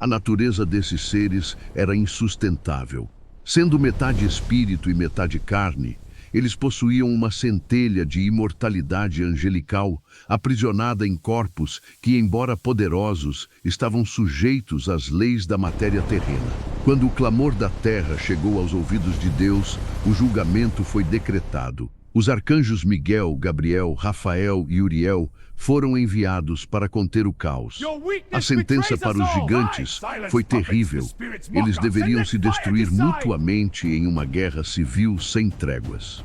A natureza desses seres era insustentável. Sendo metade espírito e metade carne, eles possuíam uma centelha de imortalidade angelical, aprisionada em corpos que, embora poderosos, estavam sujeitos às leis da matéria terrena. Quando o clamor da terra chegou aos ouvidos de Deus, o julgamento foi decretado. Os arcanjos Miguel, Gabriel, Rafael e Uriel foram enviados para conter o caos. A sentença para os gigantes foi terrível. Eles deveriam se destruir mutuamente em uma guerra civil sem tréguas.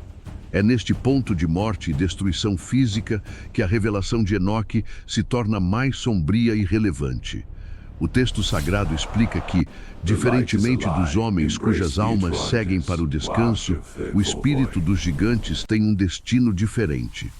É neste ponto de morte e destruição física que a revelação de Enoque se torna mais sombria e relevante. O texto sagrado explica que, diferentemente dos homens cujas almas seguem para o descanso, o espírito dos gigantes tem um destino diferente.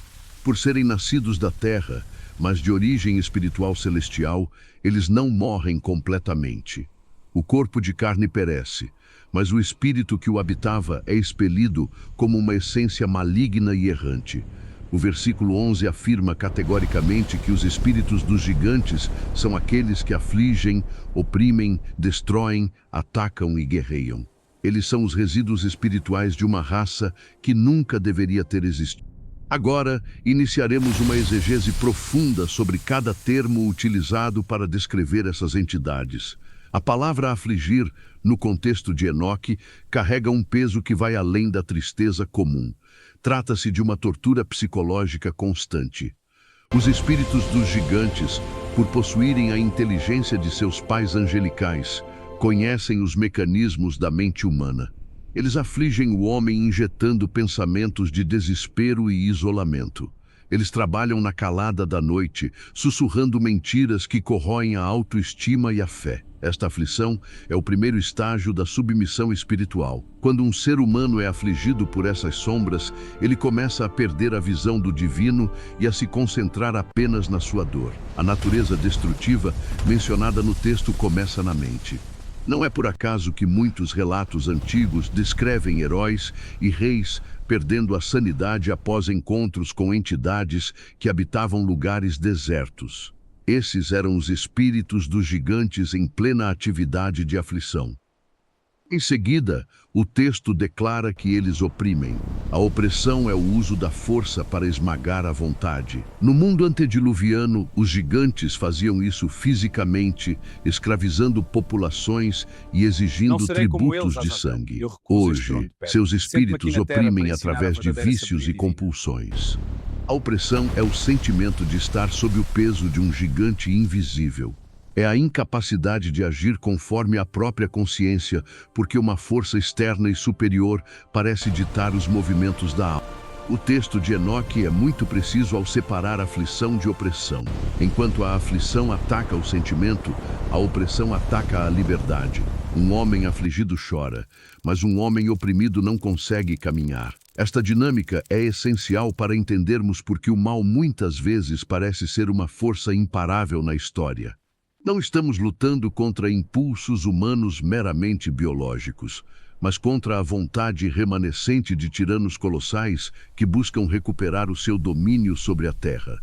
Por serem nascidos da terra, mas de origem espiritual celestial, eles não morrem completamente. O corpo de carne perece, mas o espírito que o habitava é expelido como uma essência maligna e errante. O versículo 11 afirma categoricamente que os espíritos dos gigantes são aqueles que afligem, oprimem, destroem, atacam e guerreiam. Eles são os resíduos espirituais de uma raça que nunca deveria ter existido. Agora, iniciaremos uma exegese profunda sobre cada termo utilizado para descrever essas entidades. A palavra afligir, no contexto de Enoque, carrega um peso que vai além da tristeza comum. Trata-se de uma tortura psicológica constante. Os espíritos dos gigantes, por possuírem a inteligência de seus pais angelicais, conhecem os mecanismos da mente humana. Eles afligem o homem injetando pensamentos de desespero e isolamento. Eles trabalham na calada da noite, sussurrando mentiras que corroem a autoestima e a fé. Esta aflição é o primeiro estágio da submissão espiritual. Quando um ser humano é afligido por essas sombras, ele começa a perder a visão do divino e a se concentrar apenas na sua dor. A natureza destrutiva mencionada no texto começa na mente. Não é por acaso que muitos relatos antigos descrevem heróis e reis perdendo a sanidade após encontros com entidades que habitavam lugares desertos. Esses eram os espíritos dos gigantes em plena atividade de aflição. Em seguida, o texto declara que eles oprimem. A opressão é o uso da força para esmagar a vontade. No mundo antediluviano, os gigantes faziam isso fisicamente, escravizando populações e exigindo tributos de sangue. Hoje, seus espíritos oprimem através de vícios e compulsões. A opressão é o sentimento de estar sob o peso de um gigante invisível. É a incapacidade de agir conforme a própria consciência, porque uma força externa e superior parece ditar os movimentos da alma. O texto de Enoque é muito preciso ao separar a aflição de opressão. Enquanto a aflição ataca o sentimento, a opressão ataca a liberdade. Um homem afligido chora, mas um homem oprimido não consegue caminhar. Esta dinâmica é essencial para entendermos por que o mal muitas vezes parece ser uma força imparável na história. Não estamos lutando contra impulsos humanos meramente biológicos, mas contra a vontade remanescente de tiranos colossais que buscam recuperar o seu domínio sobre a Terra.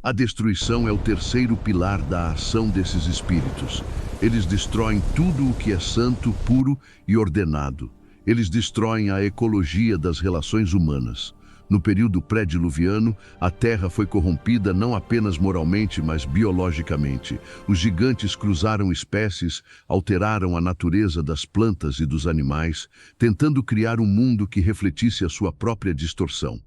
A destruição é o terceiro pilar da ação desses espíritos. Eles destroem tudo o que é santo, puro e ordenado. Eles destroem a ecologia das relações humanas. No período pré-diluviano, a Terra foi corrompida não apenas moralmente, mas biologicamente. Os gigantes cruzaram espécies, alteraram a natureza das plantas e dos animais, tentando criar um mundo que refletisse a sua própria distorção.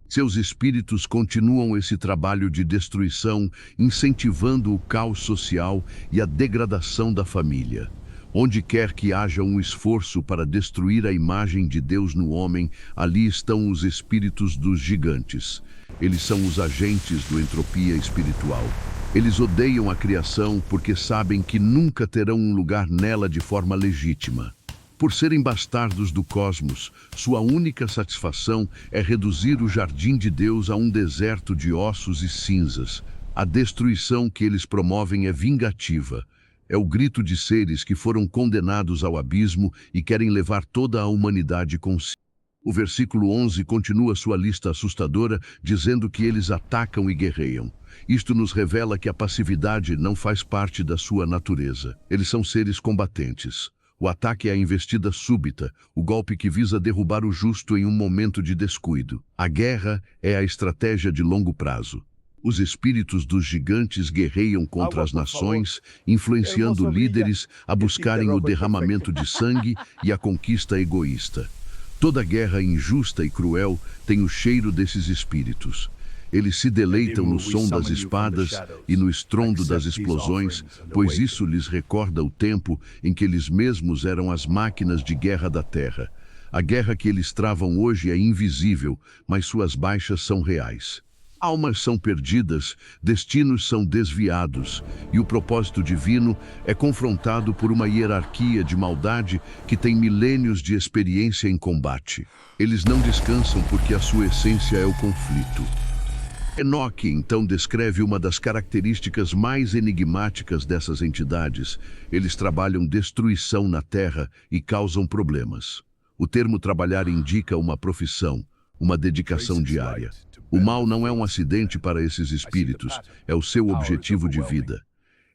Seus espíritos continuam esse trabalho de destruição, incentivando o caos social e a degradação da família. Onde quer que haja um esforço para destruir a imagem de Deus no homem, ali estão os espíritos dos gigantes. Eles são os agentes do entropia espiritual. Eles odeiam a criação porque sabem que nunca terão um lugar nela de forma legítima. Por serem bastardos do cosmos, sua única satisfação é reduzir o jardim de Deus a um deserto de ossos e cinzas. A destruição que eles promovem é vingativa. É o grito de seres que foram condenados ao abismo e querem levar toda a humanidade consigo. O versículo 11 continua sua lista assustadora, dizendo que eles atacam e guerreiam. Isto nos revela que a passividade não faz parte da sua natureza. Eles são seres combatentes. O ataque é a investida súbita, o golpe que visa derrubar o justo em um momento de descuido. A guerra é a estratégia de longo prazo. Os espíritos dos gigantes guerreiam contra as nações, influenciando líderes a buscarem o derramamento de sangue e a conquista egoísta. Toda guerra injusta e cruel tem o cheiro desses espíritos. Eles se deleitam no som das espadas e no estrondo das explosões, pois isso lhes recorda o tempo em que eles mesmos eram as máquinas de guerra da Terra. A guerra que eles travam hoje é invisível, mas suas baixas são reais. Almas são perdidas, destinos são desviados, e o propósito divino é confrontado por uma hierarquia de maldade que tem milênios de experiência em combate. Eles não descansam porque a sua essência é o conflito. Enoque, então, descreve uma das características mais enigmáticas dessas entidades. Eles trabalham destruição na Terra e causam problemas. O termo trabalhar indica uma profissão, uma dedicação diária. O mal não é um acidente para esses espíritos, é o seu objetivo de vida.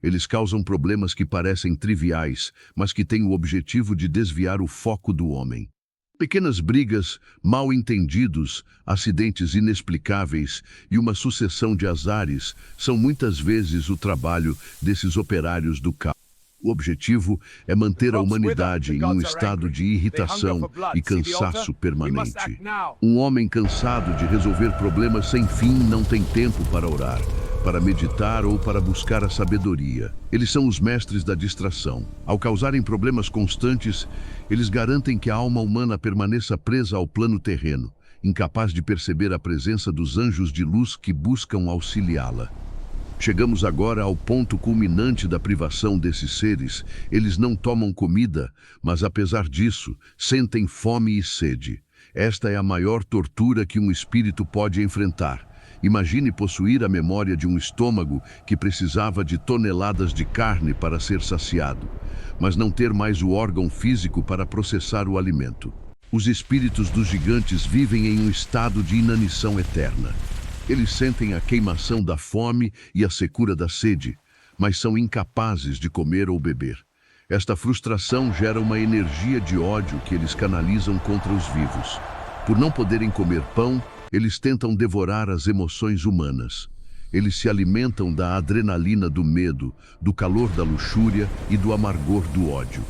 Eles causam problemas que parecem triviais, mas que têm o objetivo de desviar o foco do homem. Pequenas brigas, mal-entendidos, acidentes inexplicáveis e uma sucessão de azares são muitas vezes o trabalho desses operários do caos. O objetivo é manter a humanidade em um estado de irritação e cansaço permanente. Um homem cansado de resolver problemas sem fim não tem tempo para orar, para meditar ou para buscar a sabedoria. Eles são os mestres da distração. Ao causarem problemas constantes, eles garantem que a alma humana permaneça presa ao plano terreno, incapaz de perceber a presença dos anjos de luz que buscam auxiliá-la. Chegamos agora ao ponto culminante da privação desses seres. Eles não tomam comida, mas apesar disso, sentem fome e sede. Esta é a maior tortura que um espírito pode enfrentar. Imagine possuir a memória de um estômago que precisava de toneladas de carne para ser saciado, mas não ter mais o órgão físico para processar o alimento. Os espíritos dos gigantes vivem em um estado de inanição eterna. Eles sentem a queimação da fome e a secura da sede, mas são incapazes de comer ou beber. Esta frustração gera uma energia de ódio que eles canalizam contra os vivos. Por não poderem comer pão, eles tentam devorar as emoções humanas. Eles se alimentam da adrenalina do medo, do calor da luxúria e do amargor do ódio.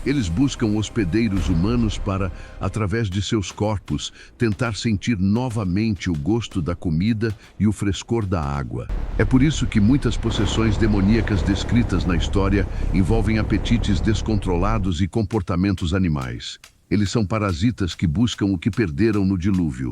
Eles buscam hospedeiros humanos para, através de seus corpos, tentar sentir novamente o gosto da comida e o frescor da água. É por isso que muitas possessões demoníacas descritas na história envolvem apetites descontrolados e comportamentos animais. Eles são parasitas que buscam o que perderam no dilúvio.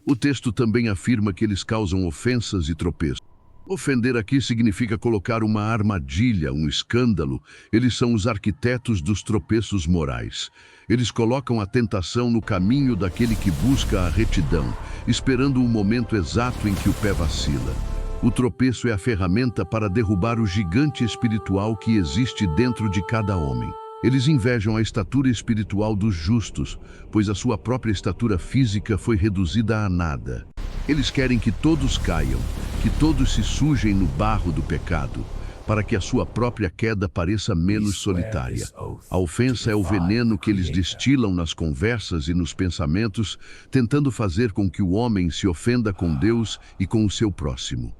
O texto também afirma que eles causam ofensas e tropeços. Ofender aqui significa colocar uma armadilha, um escândalo. Eles são os arquitetos dos tropeços morais. Eles colocam a tentação no caminho daquele que busca a retidão, esperando o momento exato em que o pé vacila. O tropeço é a ferramenta para derrubar o gigante espiritual que existe dentro de cada homem. Eles invejam a estatura espiritual dos justos, pois a sua própria estatura física foi reduzida a nada. Eles querem que todos caiam, que todos se sujem no barro do pecado, para que a sua própria queda pareça menos solitária. A ofensa é o veneno que eles destilam nas conversas e nos pensamentos, tentando fazer com que o homem se ofenda com Deus e com o seu próximo.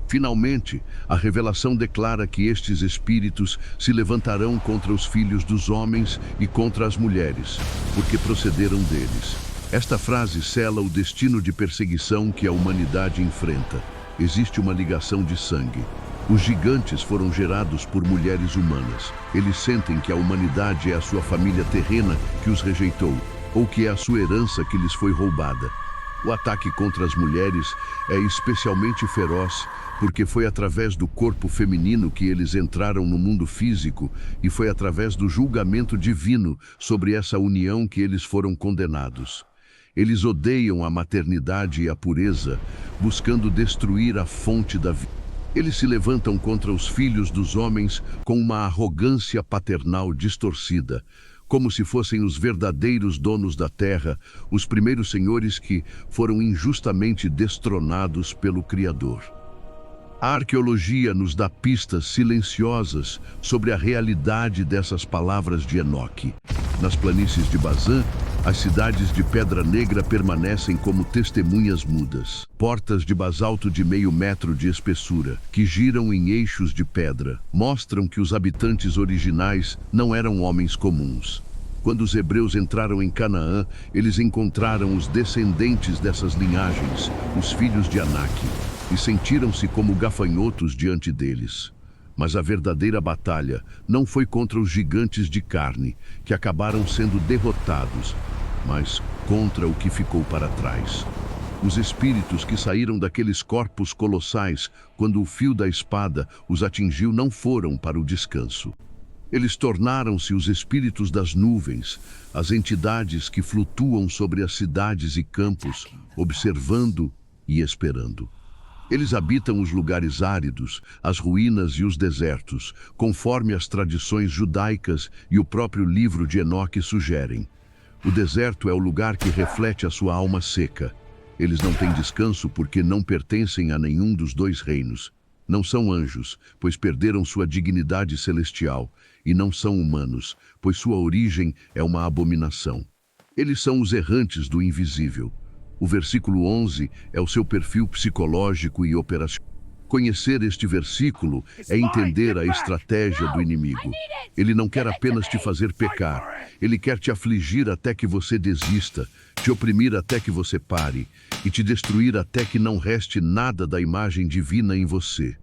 Finalmente, a revelação declara que estes espíritos se levantarão contra os filhos dos homens e contra as mulheres, porque procederam deles. Esta frase sela o destino de perseguição que a humanidade enfrenta. Existe uma ligação de sangue. Os gigantes foram gerados por mulheres humanas. Eles sentem que a humanidade é a sua família terrena que os rejeitou, ou que é a sua herança que lhes foi roubada. O ataque contra as mulheres é especialmente feroz, porque foi através do corpo feminino que eles entraram no mundo físico e foi através do julgamento divino sobre essa união que eles foram condenados. Eles odeiam a maternidade e a pureza, buscando destruir a fonte da vida. Eles se levantam contra os filhos dos homens com uma arrogância paternal distorcida, como se fossem os verdadeiros donos da terra, os primeiros senhores que foram injustamente destronados pelo Criador. A arqueologia nos dá pistas silenciosas sobre a realidade dessas palavras de Enoque. Nas planícies de Bazã, as cidades de Pedra Negra permanecem como testemunhas mudas. Portas de basalto de 0,5 metro de espessura, que giram em eixos de pedra, mostram que os habitantes originais não eram homens comuns. Quando os hebreus entraram em Canaã, eles encontraram os descendentes dessas linhagens, os filhos de Anak, e sentiram-se como gafanhotos diante deles. Mas a verdadeira batalha não foi contra os gigantes de carne, que acabaram sendo derrotados, mas contra o que ficou para trás. Os espíritos que saíram daqueles corpos colossais, quando o fio da espada os atingiu, não foram para o descanso. Eles tornaram-se os espíritos das nuvens, as entidades que flutuam sobre as cidades e campos, observando e esperando. Eles habitam os lugares áridos, as ruínas e os desertos, conforme as tradições judaicas e o próprio livro de Enoque sugerem. O deserto é o lugar que reflete a sua alma seca. Eles não têm descanso porque não pertencem a nenhum dos dois reinos. Não são anjos, pois perderam sua dignidade celestial, e não são humanos, pois sua origem é uma abominação. Eles são os errantes do invisível. O versículo 11 é o seu perfil psicológico e operacional. Conhecer este versículo é entender a estratégia do inimigo. Ele não quer apenas te fazer pecar, ele quer te afligir até que você desista, te oprimir até que você pare e te destruir até que não reste nada da imagem divina em você.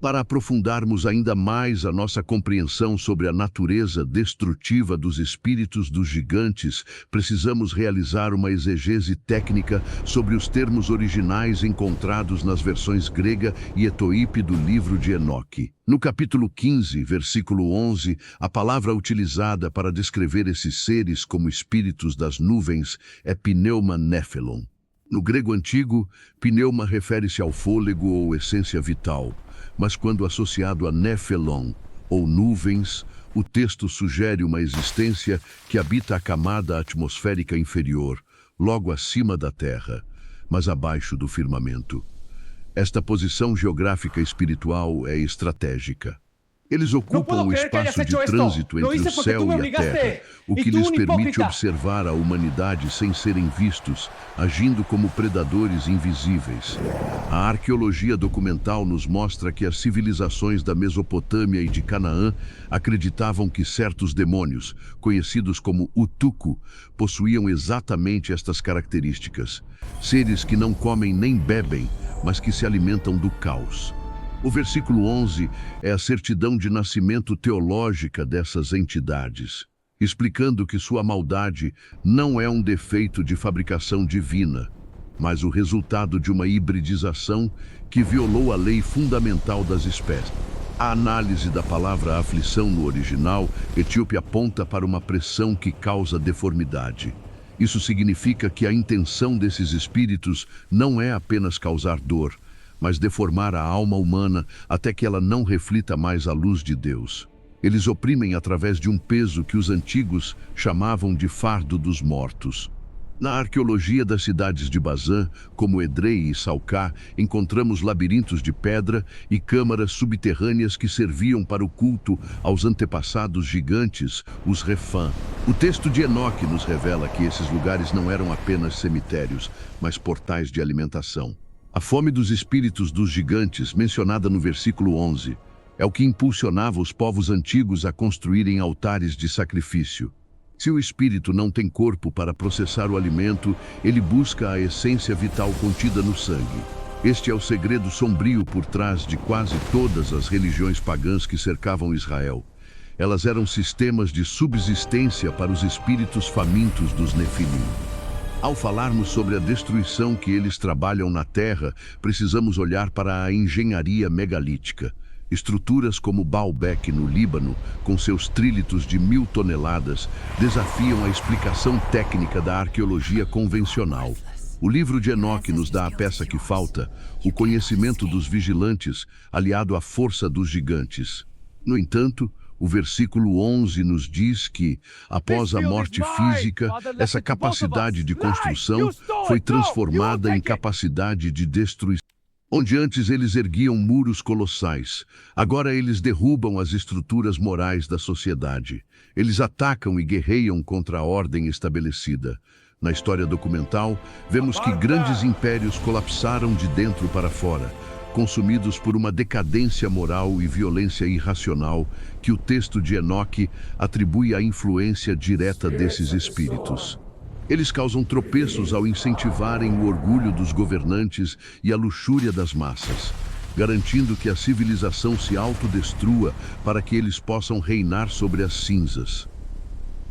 Para aprofundarmos ainda mais a nossa compreensão sobre a natureza destrutiva dos espíritos dos gigantes, precisamos realizar uma exegese técnica sobre os termos originais encontrados nas versões grega e etíope do livro de Enoque. No capítulo 15, versículo 11, a palavra utilizada para descrever esses seres como espíritos das nuvens é pneuma nephelon. No grego antigo, pneuma refere-se ao fôlego ou essência vital, mas quando associado a nephelon, ou nuvens, o texto sugere uma existência que habita a camada atmosférica inferior, logo acima da Terra, mas abaixo do firmamento. Esta posição geográfica espiritual é estratégica. Eles ocupam o espaço de trânsito entre o céu e a terra, o que lhes permite observar a humanidade sem serem vistos, agindo como predadores invisíveis. A arqueologia documental nos mostra que as civilizações da Mesopotâmia e de Canaã acreditavam que certos demônios, conhecidos como Utuku, possuíam exatamente estas características. Seres que não comem nem bebem, mas que se alimentam do caos. O versículo 11 é a certidão de nascimento teológica dessas entidades, explicando que sua maldade não é um defeito de fabricação divina, mas o resultado de uma hibridização que violou a lei fundamental das espécies. A análise da palavra aflição no original etíope aponta para uma pressão que causa deformidade. Isso significa que a intenção desses espíritos não é apenas causar dor, mas deformar a alma humana até que ela não reflita mais a luz de Deus. Eles oprimem através de um peso que os antigos chamavam de fardo dos mortos. Na arqueologia das cidades de Bazã, como Edrei e Salcá, encontramos labirintos de pedra e câmaras subterrâneas que serviam para o culto aos antepassados gigantes, os Refã. O texto de Enoque nos revela que esses lugares não eram apenas cemitérios, mas portais de alimentação. A fome dos espíritos dos gigantes, mencionada no versículo 11, é o que impulsionava os povos antigos a construírem altares de sacrifício. Se o espírito não tem corpo para processar o alimento, ele busca a essência vital contida no sangue. Este é o segredo sombrio por trás de quase todas as religiões pagãs que cercavam Israel. Elas eram sistemas de subsistência para os espíritos famintos dos Nefilim. Ao falarmos sobre a destruição que eles trabalham na Terra, precisamos olhar para a engenharia megalítica. Estruturas como Baalbek, no Líbano, com seus trílitos de 1000 toneladas, desafiam a explicação técnica da arqueologia convencional. O livro de Enoque nos dá a peça que falta, o conhecimento dos vigilantes, aliado à força dos gigantes. No entanto, o versículo 11 nos diz que, após a morte física, essa capacidade de construção foi transformada em capacidade de destruição. Onde antes eles erguiam muros colossais, agora eles derrubam as estruturas morais da sociedade. Eles atacam e guerreiam contra a ordem estabelecida. Na história documental, vemos que grandes impérios colapsaram de dentro para fora, consumidos por uma decadência moral e violência irracional que o texto de Enoque atribui à influência direta desses espíritos. Eles causam tropeços ao incentivarem o orgulho dos governantes e a luxúria das massas, garantindo que a civilização se autodestrua para que eles possam reinar sobre as cinzas.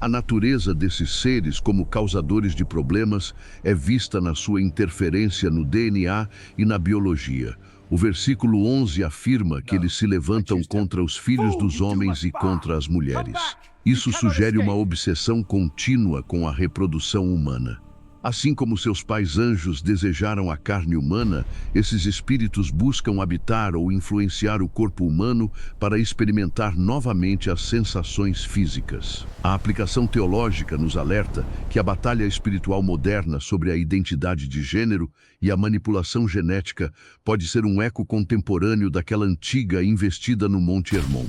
A natureza desses seres como causadores de problemas é vista na sua interferência no DNA e na biologia. O versículo 11 afirma que eles se levantam contra os filhos dos homens e contra as mulheres. Isso sugere uma obsessão contínua com a reprodução humana. Assim como seus pais anjos desejaram a carne humana, esses espíritos buscam habitar ou influenciar o corpo humano para experimentar novamente as sensações físicas. A aplicação teológica nos alerta que a batalha espiritual moderna sobre a identidade de gênero e a manipulação genética pode ser um eco contemporâneo daquela antiga investida no Monte Hermon.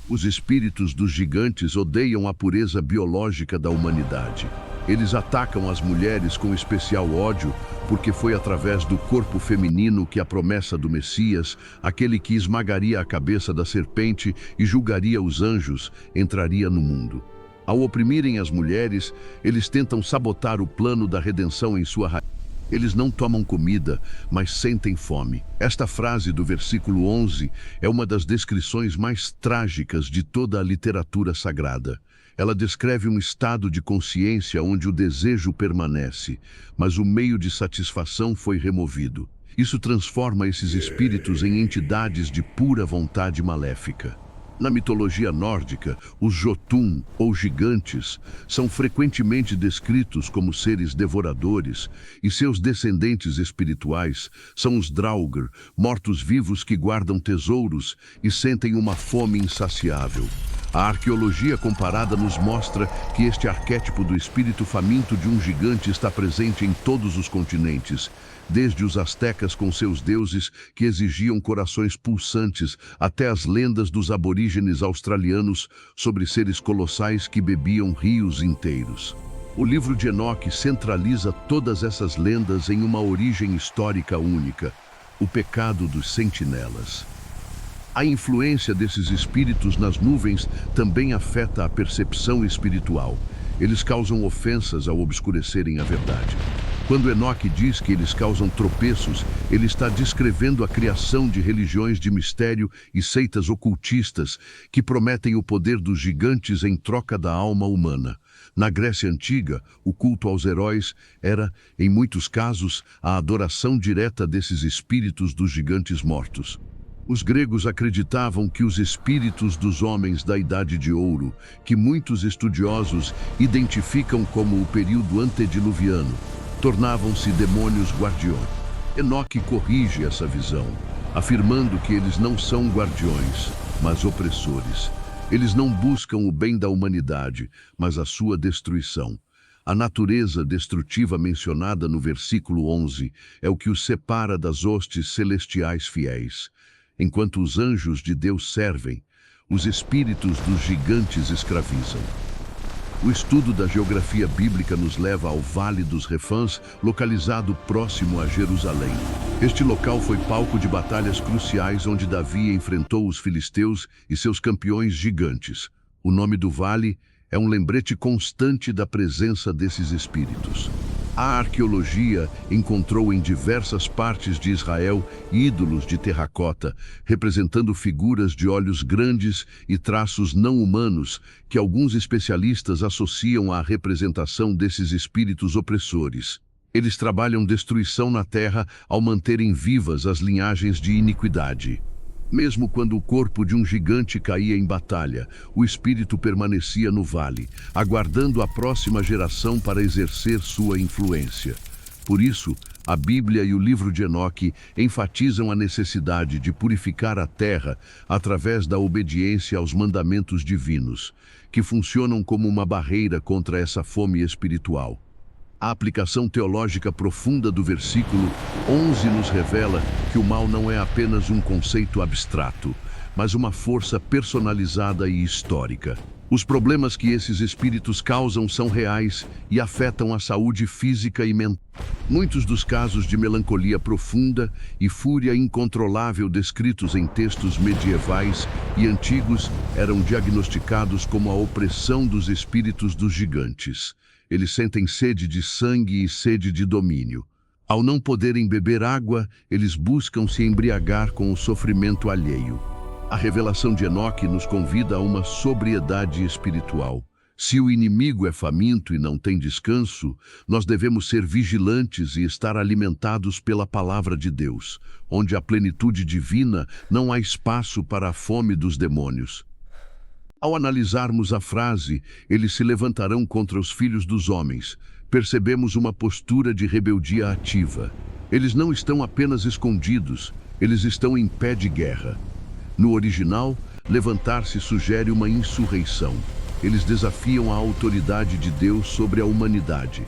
Os espíritos dos gigantes odeiam a pureza biológica da humanidade. Eles atacam as mulheres com especial ódio, porque foi através do corpo feminino que a promessa do Messias, aquele que esmagaria a cabeça da serpente e julgaria os anjos, entraria no mundo. Ao oprimirem as mulheres, eles tentam sabotar o plano da redenção em sua raiz. Eles não tomam comida, mas sentem fome. Esta frase do versículo 11 é uma das descrições mais trágicas de toda a literatura sagrada. Ela descreve um estado de consciência onde o desejo permanece, mas o meio de satisfação foi removido. Isso transforma esses espíritos em entidades de pura vontade maléfica. Na mitologia nórdica, os Jotun, ou gigantes, são frequentemente descritos como seres devoradores, e seus descendentes espirituais são os Draugr, mortos-vivos que guardam tesouros e sentem uma fome insaciável. A arqueologia comparada nos mostra que este arquétipo do espírito faminto de um gigante está presente em todos os continentes, desde os astecas com seus deuses que exigiam corações pulsantes, até as lendas dos aborígenes australianos sobre seres colossais que bebiam rios inteiros. O livro de Enoque centraliza todas essas lendas em uma origem histórica única: o pecado dos sentinelas. A influência desses espíritos nas nuvens também afeta a percepção espiritual. Eles causam ofensas ao obscurecerem a verdade. Quando Enoque diz que eles causam tropeços, ele está descrevendo a criação de religiões de mistério e seitas ocultistas que prometem o poder dos gigantes em troca da alma humana. Na Grécia Antiga, o culto aos heróis era, em muitos casos, a adoração direta desses espíritos dos gigantes mortos. Os gregos acreditavam que os espíritos dos homens da Idade de Ouro, que muitos estudiosos identificam como o período antediluviano, tornavam-se demônios guardiões. Enoque corrige essa visão, afirmando que eles não são guardiões, mas opressores. Eles não buscam o bem da humanidade, mas a sua destruição. A natureza destrutiva mencionada no versículo 11 é o que os separa das hostes celestiais fiéis. Enquanto os anjos de Deus servem, os espíritos dos gigantes escravizam. O estudo da geografia bíblica nos leva ao Vale dos Refãs, localizado próximo a Jerusalém. Este local foi palco de batalhas cruciais onde Davi enfrentou os filisteus e seus campeões gigantes. O nome do vale é um lembrete constante da presença desses espíritos. A arqueologia encontrou em diversas partes de Israel ídolos de terracota, representando figuras de olhos grandes e traços não humanos que alguns especialistas associam à representação desses espíritos opressores. Eles trabalham destruição na terra ao manterem vivas as linhagens de iniquidade. Mesmo quando o corpo de um gigante caía em batalha, o espírito permanecia no vale, aguardando a próxima geração para exercer sua influência. Por isso, a Bíblia e o livro de Enoque enfatizam a necessidade de purificar a terra através da obediência aos mandamentos divinos, que funcionam como uma barreira contra essa fome espiritual. A aplicação teológica profunda do versículo 11 nos revela que o mal não é apenas um conceito abstrato, mas uma força personalizada e histórica. Os problemas que esses espíritos causam são reais e afetam a saúde física e mental. Muitos dos casos de melancolia profunda e fúria incontrolável descritos em textos medievais e antigos eram diagnosticados como a opressão dos espíritos dos gigantes. Eles sentem sede de sangue e sede de domínio. Ao não poderem beber água, eles buscam se embriagar com o sofrimento alheio. A revelação de Enoque nos convida a uma sobriedade espiritual. Se o inimigo é faminto e não tem descanso, nós devemos ser vigilantes e estar alimentados pela palavra de Deus. Onde há plenitude divina, não há espaço para a fome dos demônios. Ao analisarmos a frase, eles se levantarão contra os filhos dos homens, percebemos uma postura de rebeldia ativa. Eles não estão apenas escondidos, eles estão em pé de guerra. No original, levantar-se sugere uma insurreição. Eles desafiam a autoridade de Deus sobre a humanidade.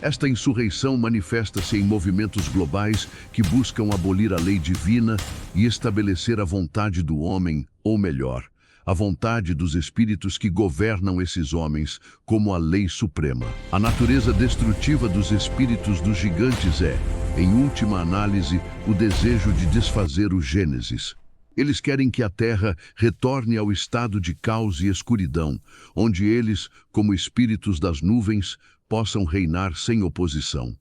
Esta insurreição manifesta-se em movimentos globais que buscam abolir a lei divina e estabelecer a vontade do homem, ou melhor, a vontade dos espíritos que governam esses homens como a lei suprema. A natureza destrutiva dos espíritos dos gigantes é, em última análise, o desejo de desfazer o Gênesis. Eles querem que a Terra retorne ao estado de caos e escuridão, onde eles, como espíritos das nuvens, possam reinar sem oposição.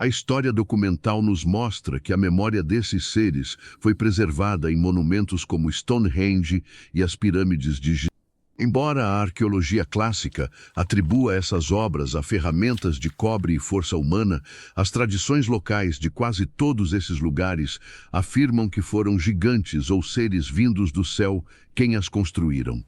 A história documental nos mostra que a memória desses seres foi preservada em monumentos como Stonehenge e as pirâmides de Gizé. Embora a arqueologia clássica atribua essas obras a ferramentas de cobre e força humana, as tradições locais de quase todos esses lugares afirmam que foram gigantes ou seres vindos do céu quem as construíram.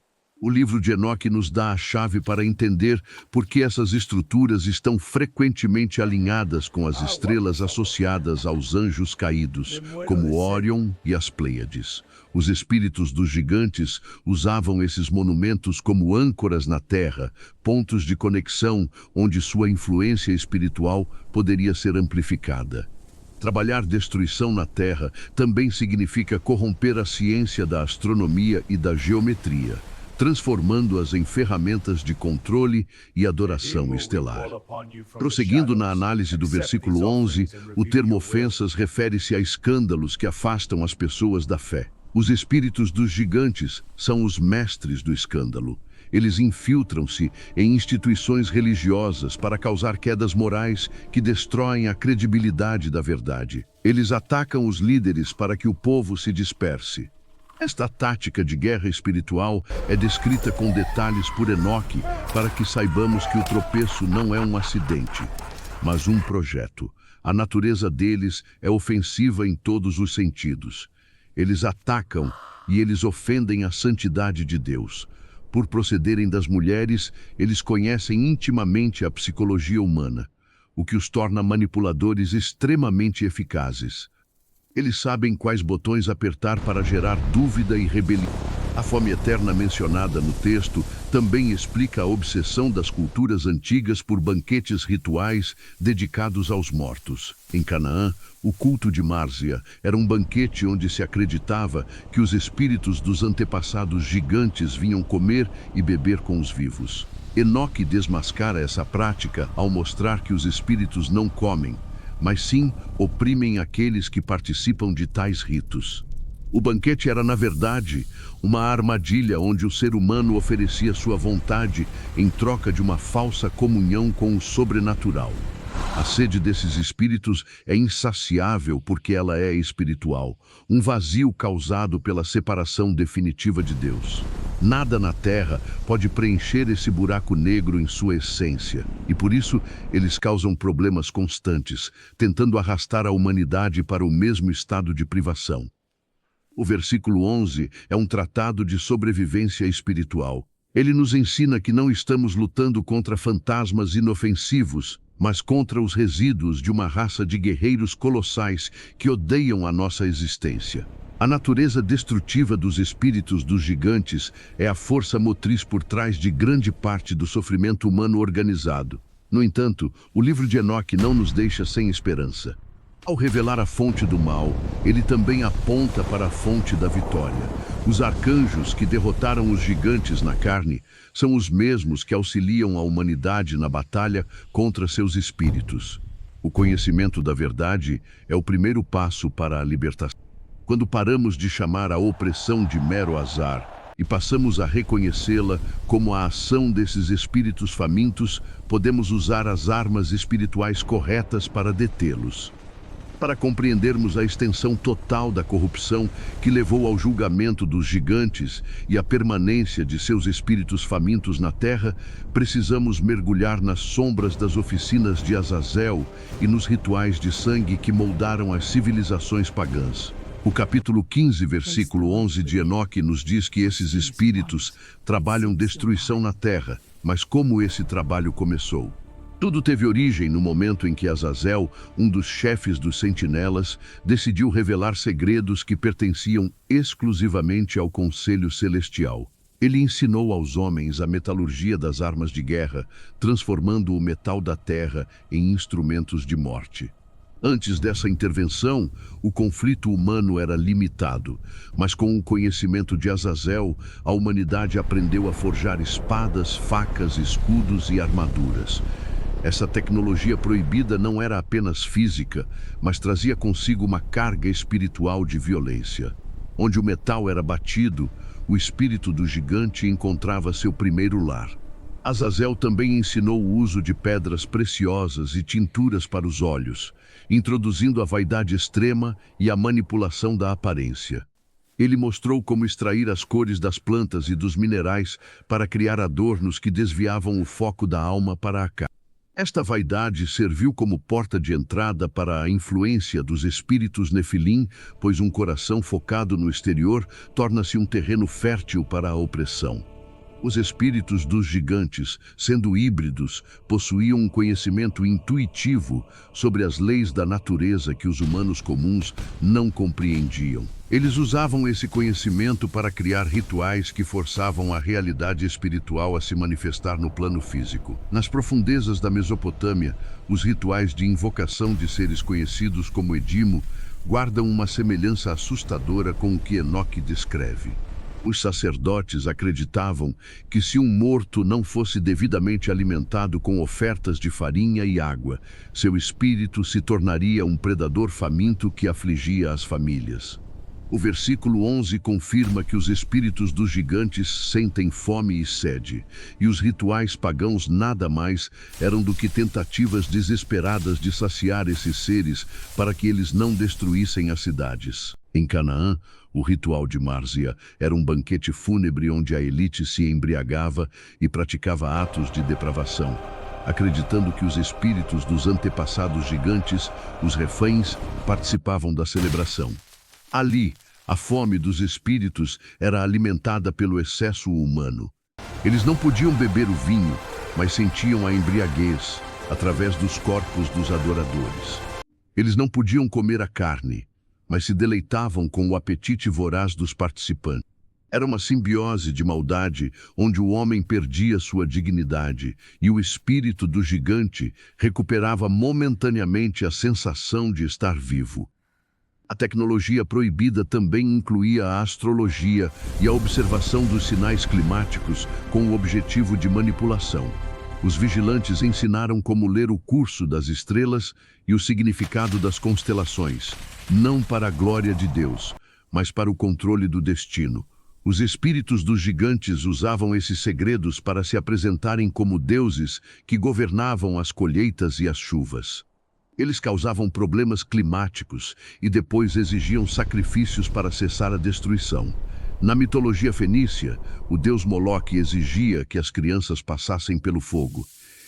O livro de Enoque nos dá a chave para entender por que essas estruturas estão frequentemente alinhadas com as estrelas associadas aos anjos caídos, como Órion e as Pleiades. Os espíritos dos gigantes usavam esses monumentos como âncoras na terra, pontos de conexão onde sua influência espiritual poderia ser amplificada. Trabalhar destruição na Terra também significa corromper a ciência da astronomia e da geometria, transformando-as em ferramentas de controle e adoração estelar. Prosseguindo na análise do versículo 11, o termo ofensas refere-se a escândalos que afastam as pessoas da fé. Os espíritos dos gigantes são os mestres do escândalo. Eles infiltram-se em instituições religiosas para causar quedas morais que destroem a credibilidade da verdade. Eles atacam os líderes para que o povo se disperse. Esta tática de guerra espiritual é descrita com detalhes por Enoque para que saibamos que o tropeço não é um acidente, mas um projeto. A natureza deles é ofensiva em todos os sentidos. Eles atacam e eles ofendem a santidade de Deus. Por procederem das mulheres, eles conhecem intimamente a psicologia humana, o que os torna manipuladores extremamente eficazes. Eles sabem quais botões apertar para gerar dúvida e rebelião. A fome eterna mencionada no texto também explica a obsessão das culturas antigas por banquetes rituais dedicados aos mortos. Em Canaã, o culto de Márzia era um banquete onde se acreditava que os espíritos dos antepassados gigantes vinham comer e beber com os vivos. Enoque desmascara essa prática ao mostrar que os espíritos não comem, mas sim oprimem aqueles que participam de tais ritos. O banquete era, na verdade, uma armadilha onde o ser humano oferecia sua vontade em troca de uma falsa comunhão com o sobrenatural. A sede desses espíritos é insaciável porque ela é espiritual, um vazio causado pela separação definitiva de Deus. Nada na Terra pode preencher esse buraco negro em sua essência, e por isso eles causam problemas constantes, tentando arrastar a humanidade para o mesmo estado de privação. O versículo 11 é um tratado de sobrevivência espiritual. Ele nos ensina que não estamos lutando contra fantasmas inofensivos, mas contra os resíduos de uma raça de guerreiros colossais que odeiam a nossa existência. A natureza destrutiva dos espíritos dos gigantes é a força motriz por trás de grande parte do sofrimento humano organizado. No entanto, o livro de Enoque não nos deixa sem esperança. Ao revelar a fonte do mal, ele também aponta para a fonte da vitória. Os arcanjos que derrotaram os gigantes na carne são os mesmos que auxiliam a humanidade na batalha contra seus espíritos. O conhecimento da verdade é o primeiro passo para a libertação. Quando paramos de chamar a opressão de mero azar e passamos a reconhecê-la como a ação desses espíritos famintos, podemos usar as armas espirituais corretas para detê-los. Para compreendermos a extensão total da corrupção que levou ao julgamento dos gigantes e à permanência de seus espíritos famintos na terra, precisamos mergulhar nas sombras das oficinas de Azazel e nos rituais de sangue que moldaram as civilizações pagãs. O capítulo 15, versículo 11 de Enoque nos diz que esses espíritos trabalham destruição na terra, mas como esse trabalho começou? Tudo teve origem no momento em que Azazel, um dos chefes dos sentinelas, decidiu revelar segredos que pertenciam exclusivamente ao Conselho Celestial. Ele ensinou aos homens a metalurgia das armas de guerra, transformando o metal da terra em instrumentos de morte. Antes dessa intervenção, o conflito humano era limitado, mas com o conhecimento de Azazel, a humanidade aprendeu a forjar espadas, facas, escudos e armaduras. Essa tecnologia proibida não era apenas física, mas trazia consigo uma carga espiritual de violência. Onde o metal era batido, o espírito do gigante encontrava seu primeiro lar. Azazel também ensinou o uso de pedras preciosas e tinturas para os olhos. introduzindo a vaidade extrema e a manipulação da aparência. Ele mostrou como extrair as cores das plantas e dos minerais para criar adornos que desviavam o foco da alma para a carne. Esta vaidade serviu como porta de entrada para a influência dos espíritos nefilim, pois um coração focado no exterior torna-se um terreno fértil para a opressão. Os espíritos dos gigantes, sendo híbridos, possuíam um conhecimento intuitivo sobre as leis da natureza que os humanos comuns não compreendiam. Eles usavam esse conhecimento para criar rituais que forçavam a realidade espiritual a se manifestar no plano físico. Nas profundezas da Mesopotâmia, os rituais de invocação de seres conhecidos como Edimo guardam uma semelhança assustadora com o que Enoque descreve. Os sacerdotes acreditavam que se um morto não fosse devidamente alimentado com ofertas de farinha e água, seu espírito se tornaria um predador faminto que afligia as famílias. O versículo 11 confirma que os espíritos dos gigantes sentem fome e sede, e os rituais pagãos nada mais eram do que tentativas desesperadas de saciar esses seres para que eles não destruíssem as cidades. Em Canaã, o ritual de Márzia era um banquete fúnebre onde a elite se embriagava e praticava atos de depravação, acreditando que os espíritos dos antepassados gigantes, os reféns, participavam da celebração. Ali, a fome dos espíritos era alimentada pelo excesso humano. Eles não podiam beber o vinho, mas sentiam a embriaguez através dos corpos dos adoradores. Eles não podiam comer a carne, mas se deleitavam com o apetite voraz dos participantes. Era uma simbiose de maldade onde o homem perdia sua dignidade e o espírito do gigante recuperava momentaneamente a sensação de estar vivo. A tecnologia proibida também incluía a astrologia e a observação dos sinais climáticos com o objetivo de manipulação. Os vigilantes ensinaram como ler o curso das estrelas e o significado das constelações, não para a glória de Deus, mas para o controle do destino. Os espíritos dos gigantes usavam esses segredos para se apresentarem como deuses que governavam as colheitas e as chuvas. Eles causavam problemas climáticos e depois exigiam sacrifícios para cessar a destruição. Na mitologia fenícia, o deus Moloque exigia que as crianças passassem pelo fogo.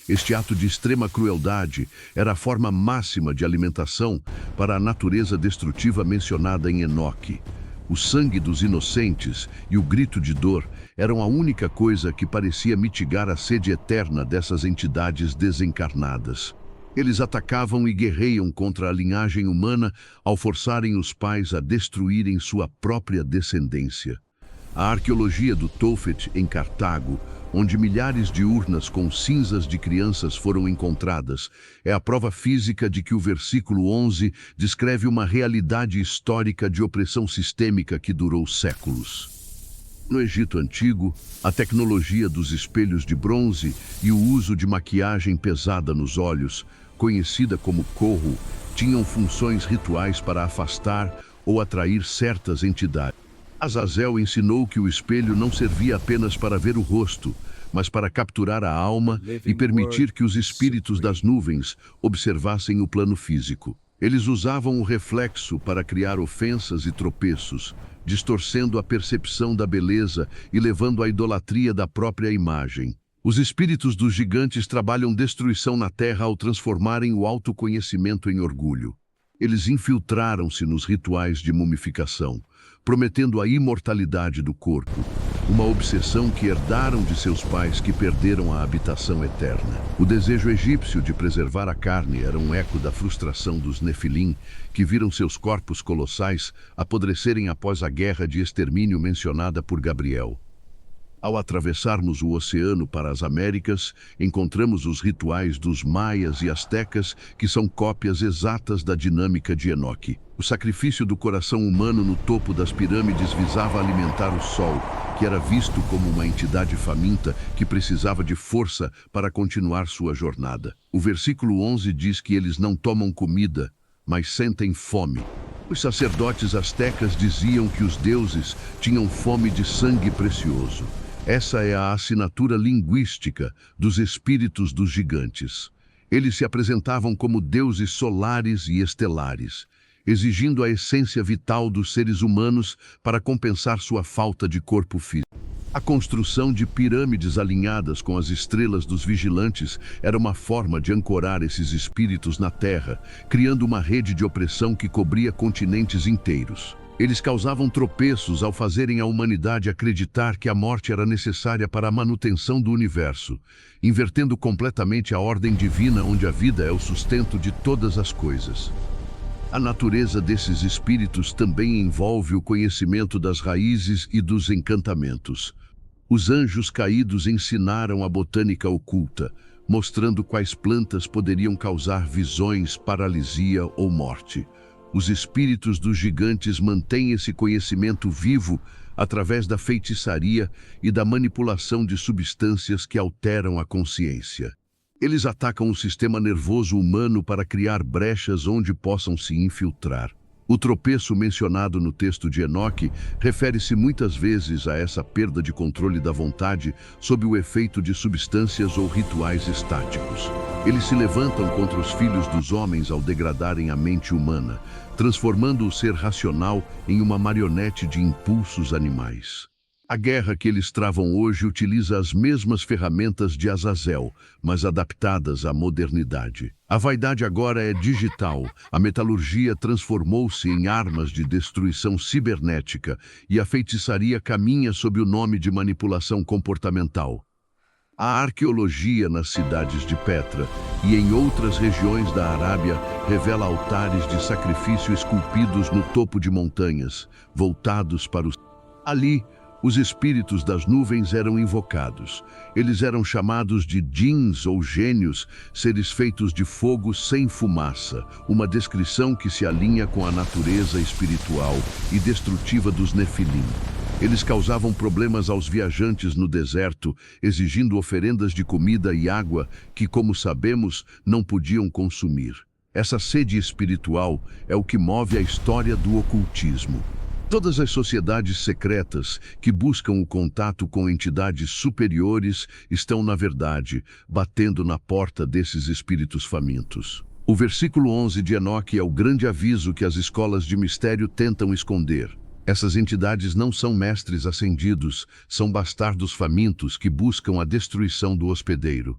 Este ato de extrema crueldade era a forma máxima de alimentação para a natureza destrutiva mencionada em Enoque. O sangue dos inocentes e o grito de dor eram a única coisa que parecia mitigar a sede eterna dessas entidades desencarnadas. Eles atacavam e guerreiam contra a linhagem humana ao forçarem os pais a destruírem sua própria descendência. A arqueologia do Tophet, em Cartago, onde milhares de urnas com cinzas de crianças foram encontradas, é a prova física de que o versículo 11 descreve uma realidade histórica de opressão sistêmica que durou séculos. No Egito Antigo, a tecnologia dos espelhos de bronze e o uso de maquiagem pesada nos olhos, conhecida como corro, tinham funções rituais para afastar ou atrair certas entidades. Azazel ensinou que o espelho não servia apenas para ver o rosto, mas para capturar a alma e permitir que os espíritos das nuvens observassem o plano físico. Eles usavam o reflexo para criar ofensas e tropeços, distorcendo a percepção da beleza e levando à idolatria da própria imagem. Os espíritos dos gigantes trabalham destruição na terra ao transformarem o autoconhecimento em orgulho. Eles infiltraram-se nos rituais de mumificação, prometendo a imortalidade do corpo, uma obsessão que herdaram de seus pais que perderam a habitação eterna. O desejo egípcio de preservar a carne era um eco da frustração dos Nefilim, que viram seus corpos colossais apodrecerem após a guerra de extermínio mencionada por Gabriel. Ao atravessarmos o oceano para as Américas, encontramos os rituais dos maias e astecas, que são cópias exatas da dinâmica de Enoque. O sacrifício do coração humano no topo das pirâmides visava alimentar o sol, que era visto como uma entidade faminta que precisava de força para continuar sua jornada. O versículo 11 diz que eles não tomam comida, mas sentem fome. Os sacerdotes astecas diziam que os deuses tinham fome de sangue precioso. Essa é a assinatura linguística dos espíritos dos gigantes. Eles se apresentavam como deuses solares e estelares, exigindo a essência vital dos seres humanos para compensar sua falta de corpo físico. A construção de pirâmides alinhadas com as estrelas dos vigilantes era uma forma de ancorar esses espíritos na Terra, criando uma rede de opressão que cobria continentes inteiros. Eles causavam tropeços ao fazerem a humanidade acreditar que a morte era necessária para a manutenção do universo, invertendo completamente a ordem divina onde a vida é o sustento de todas as coisas. A natureza desses espíritos também envolve o conhecimento das raízes e dos encantamentos. Os anjos caídos ensinaram a botânica oculta, mostrando quais plantas poderiam causar visões, paralisia ou morte. Os espíritos dos gigantes mantêm esse conhecimento vivo através da feitiçaria e da manipulação de substâncias que alteram a consciência. Eles atacam o sistema nervoso humano para criar brechas onde possam se infiltrar. O tropeço mencionado no texto de Enoque refere-se muitas vezes a essa perda de controle da vontade sob o efeito de substâncias ou rituais estáticos. Eles se levantam contra os filhos dos homens ao degradarem a mente humana, transformando o ser racional em uma marionete de impulsos animais. A guerra que eles travam hoje utiliza as mesmas ferramentas de Azazel, mas adaptadas à modernidade. A vaidade agora é digital, a metalurgia transformou-se em armas de destruição cibernética e a feitiçaria caminha sob o nome de manipulação comportamental. A arqueologia nas cidades de Petra e em outras regiões da Arábia revela altares de sacrifício esculpidos no topo de montanhas, voltados para os... Ali, os espíritos das nuvens eram invocados. Eles eram chamados de djinns ou gênios, seres feitos de fogo sem fumaça, uma descrição que se alinha com a natureza espiritual e destrutiva dos nefilim. Eles causavam problemas aos viajantes no deserto, exigindo oferendas de comida e água que, como sabemos, não podiam consumir. Essa sede espiritual é o que move a história do ocultismo. Todas as sociedades secretas que buscam o contato com entidades superiores estão, na verdade, batendo na porta desses espíritos famintos. O versículo 11 de Enoque é o grande aviso que as escolas de mistério tentam esconder. Essas entidades não são mestres ascendidos, são bastardos famintos que buscam a destruição do hospedeiro.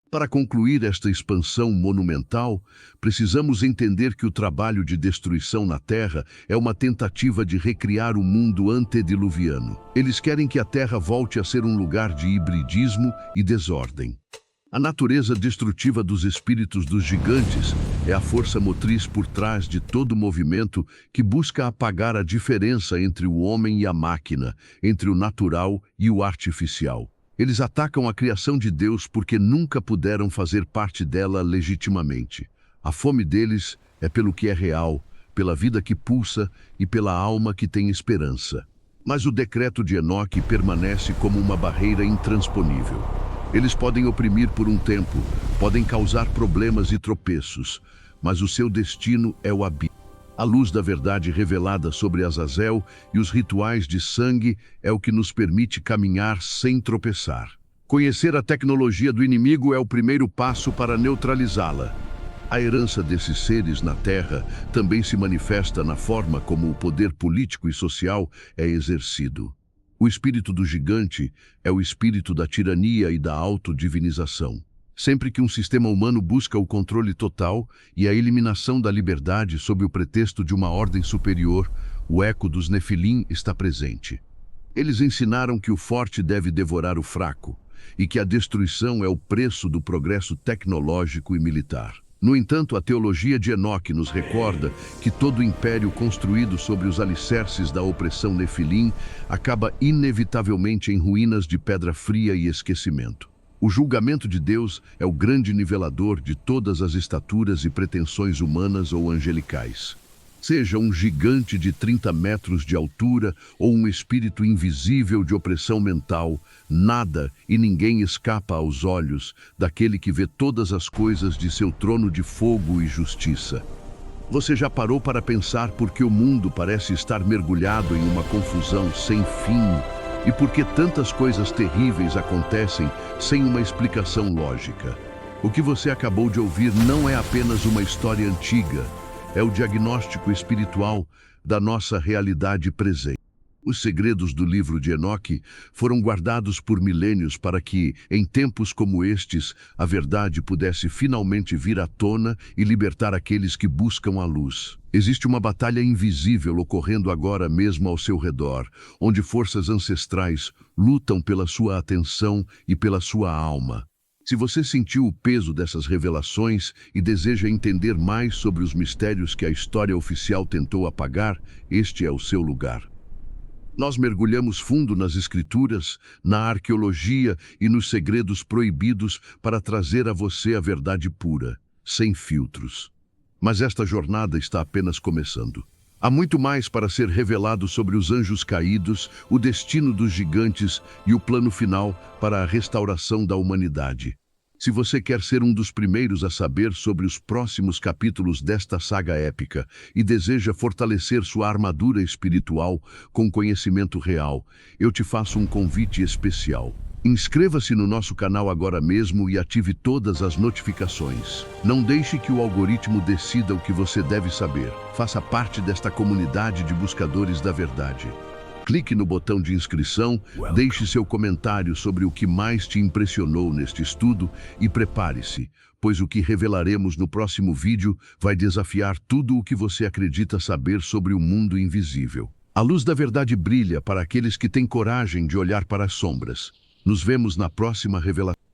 Para concluir esta expansão monumental, precisamos entender que o trabalho de destruição na Terra é uma tentativa de recriar o mundo antediluviano. Eles querem que a Terra volte a ser um lugar de hibridismo e desordem. A natureza destrutiva dos espíritos dos gigantes é a força motriz por trás de todo movimento que busca apagar a diferença entre o homem e a máquina, entre o natural e o artificial. Eles atacam a criação de Deus porque nunca puderam fazer parte dela legitimamente. A fome deles é pelo que é real, pela vida que pulsa e pela alma que tem esperança. Mas o decreto de Enoque permanece como uma barreira intransponível. Eles podem oprimir por um tempo, podem causar problemas e tropeços, mas o seu destino é o abismo. A luz da verdade revelada sobre Azazel e os rituais de sangue é o que nos permite caminhar sem tropeçar. Conhecer a tecnologia do inimigo é o primeiro passo para neutralizá-la. A herança desses seres na Terra também se manifesta na forma como o poder político e social é exercido. O espírito do gigante é o espírito da tirania e da autodivinização. Sempre que um sistema humano busca o controle total e a eliminação da liberdade sob o pretexto de uma ordem superior, o eco dos nefilim está presente. Eles ensinaram que o forte deve devorar o fraco e que a destruição é o preço do progresso tecnológico e militar. No entanto, a teologia de Enoque nos recorda que todo império construído sobre os alicerces da opressão nefilim acaba inevitavelmente em ruínas de pedra fria e esquecimento. O julgamento de Deus é o grande nivelador de todas as estaturas e pretensões humanas ou angelicais. Seja um gigante de 30 metros de altura ou um espírito invisível de opressão mental, nada e ninguém escapa aos olhos daquele que vê todas as coisas de seu trono de fogo e justiça. Você já parou para pensar por que o mundo parece estar mergulhado em uma confusão sem fim? E por que tantas coisas terríveis acontecem sem uma explicação lógica? O que você acabou de ouvir não é apenas uma história antiga, é o diagnóstico espiritual da nossa realidade presente. Os segredos do livro de Enoque foram guardados por milênios para que, em tempos como estes, a verdade pudesse finalmente vir à tona e libertar aqueles que buscam a luz. Existe uma batalha invisível ocorrendo agora mesmo ao seu redor, onde forças ancestrais lutam pela sua atenção e pela sua alma. Se você sentiu o peso dessas revelações e deseja entender mais sobre os mistérios que a história oficial tentou apagar, este é o seu lugar. Nós mergulhamos fundo nas escrituras, na arqueologia e nos segredos proibidos para trazer a você a verdade pura, sem filtros. Mas esta jornada está apenas começando. Há muito mais para ser revelado sobre os anjos caídos, o destino dos gigantes e o plano final para a restauração da humanidade. Se você quer ser um dos primeiros a saber sobre os próximos capítulos desta saga épica e deseja fortalecer sua armadura espiritual com conhecimento real, eu te faço um convite especial. Inscreva-se no nosso canal agora mesmo e ative todas as notificações. Não deixe que o algoritmo decida o que você deve saber. Faça parte desta comunidade de buscadores da verdade. Clique no botão de inscrição, deixe seu comentário sobre o que mais te impressionou neste estudo e prepare-se, pois o que revelaremos no próximo vídeo vai desafiar tudo o que você acredita saber sobre o mundo invisível. A luz da verdade brilha para aqueles que têm coragem de olhar para as sombras. Nos vemos na próxima revelação.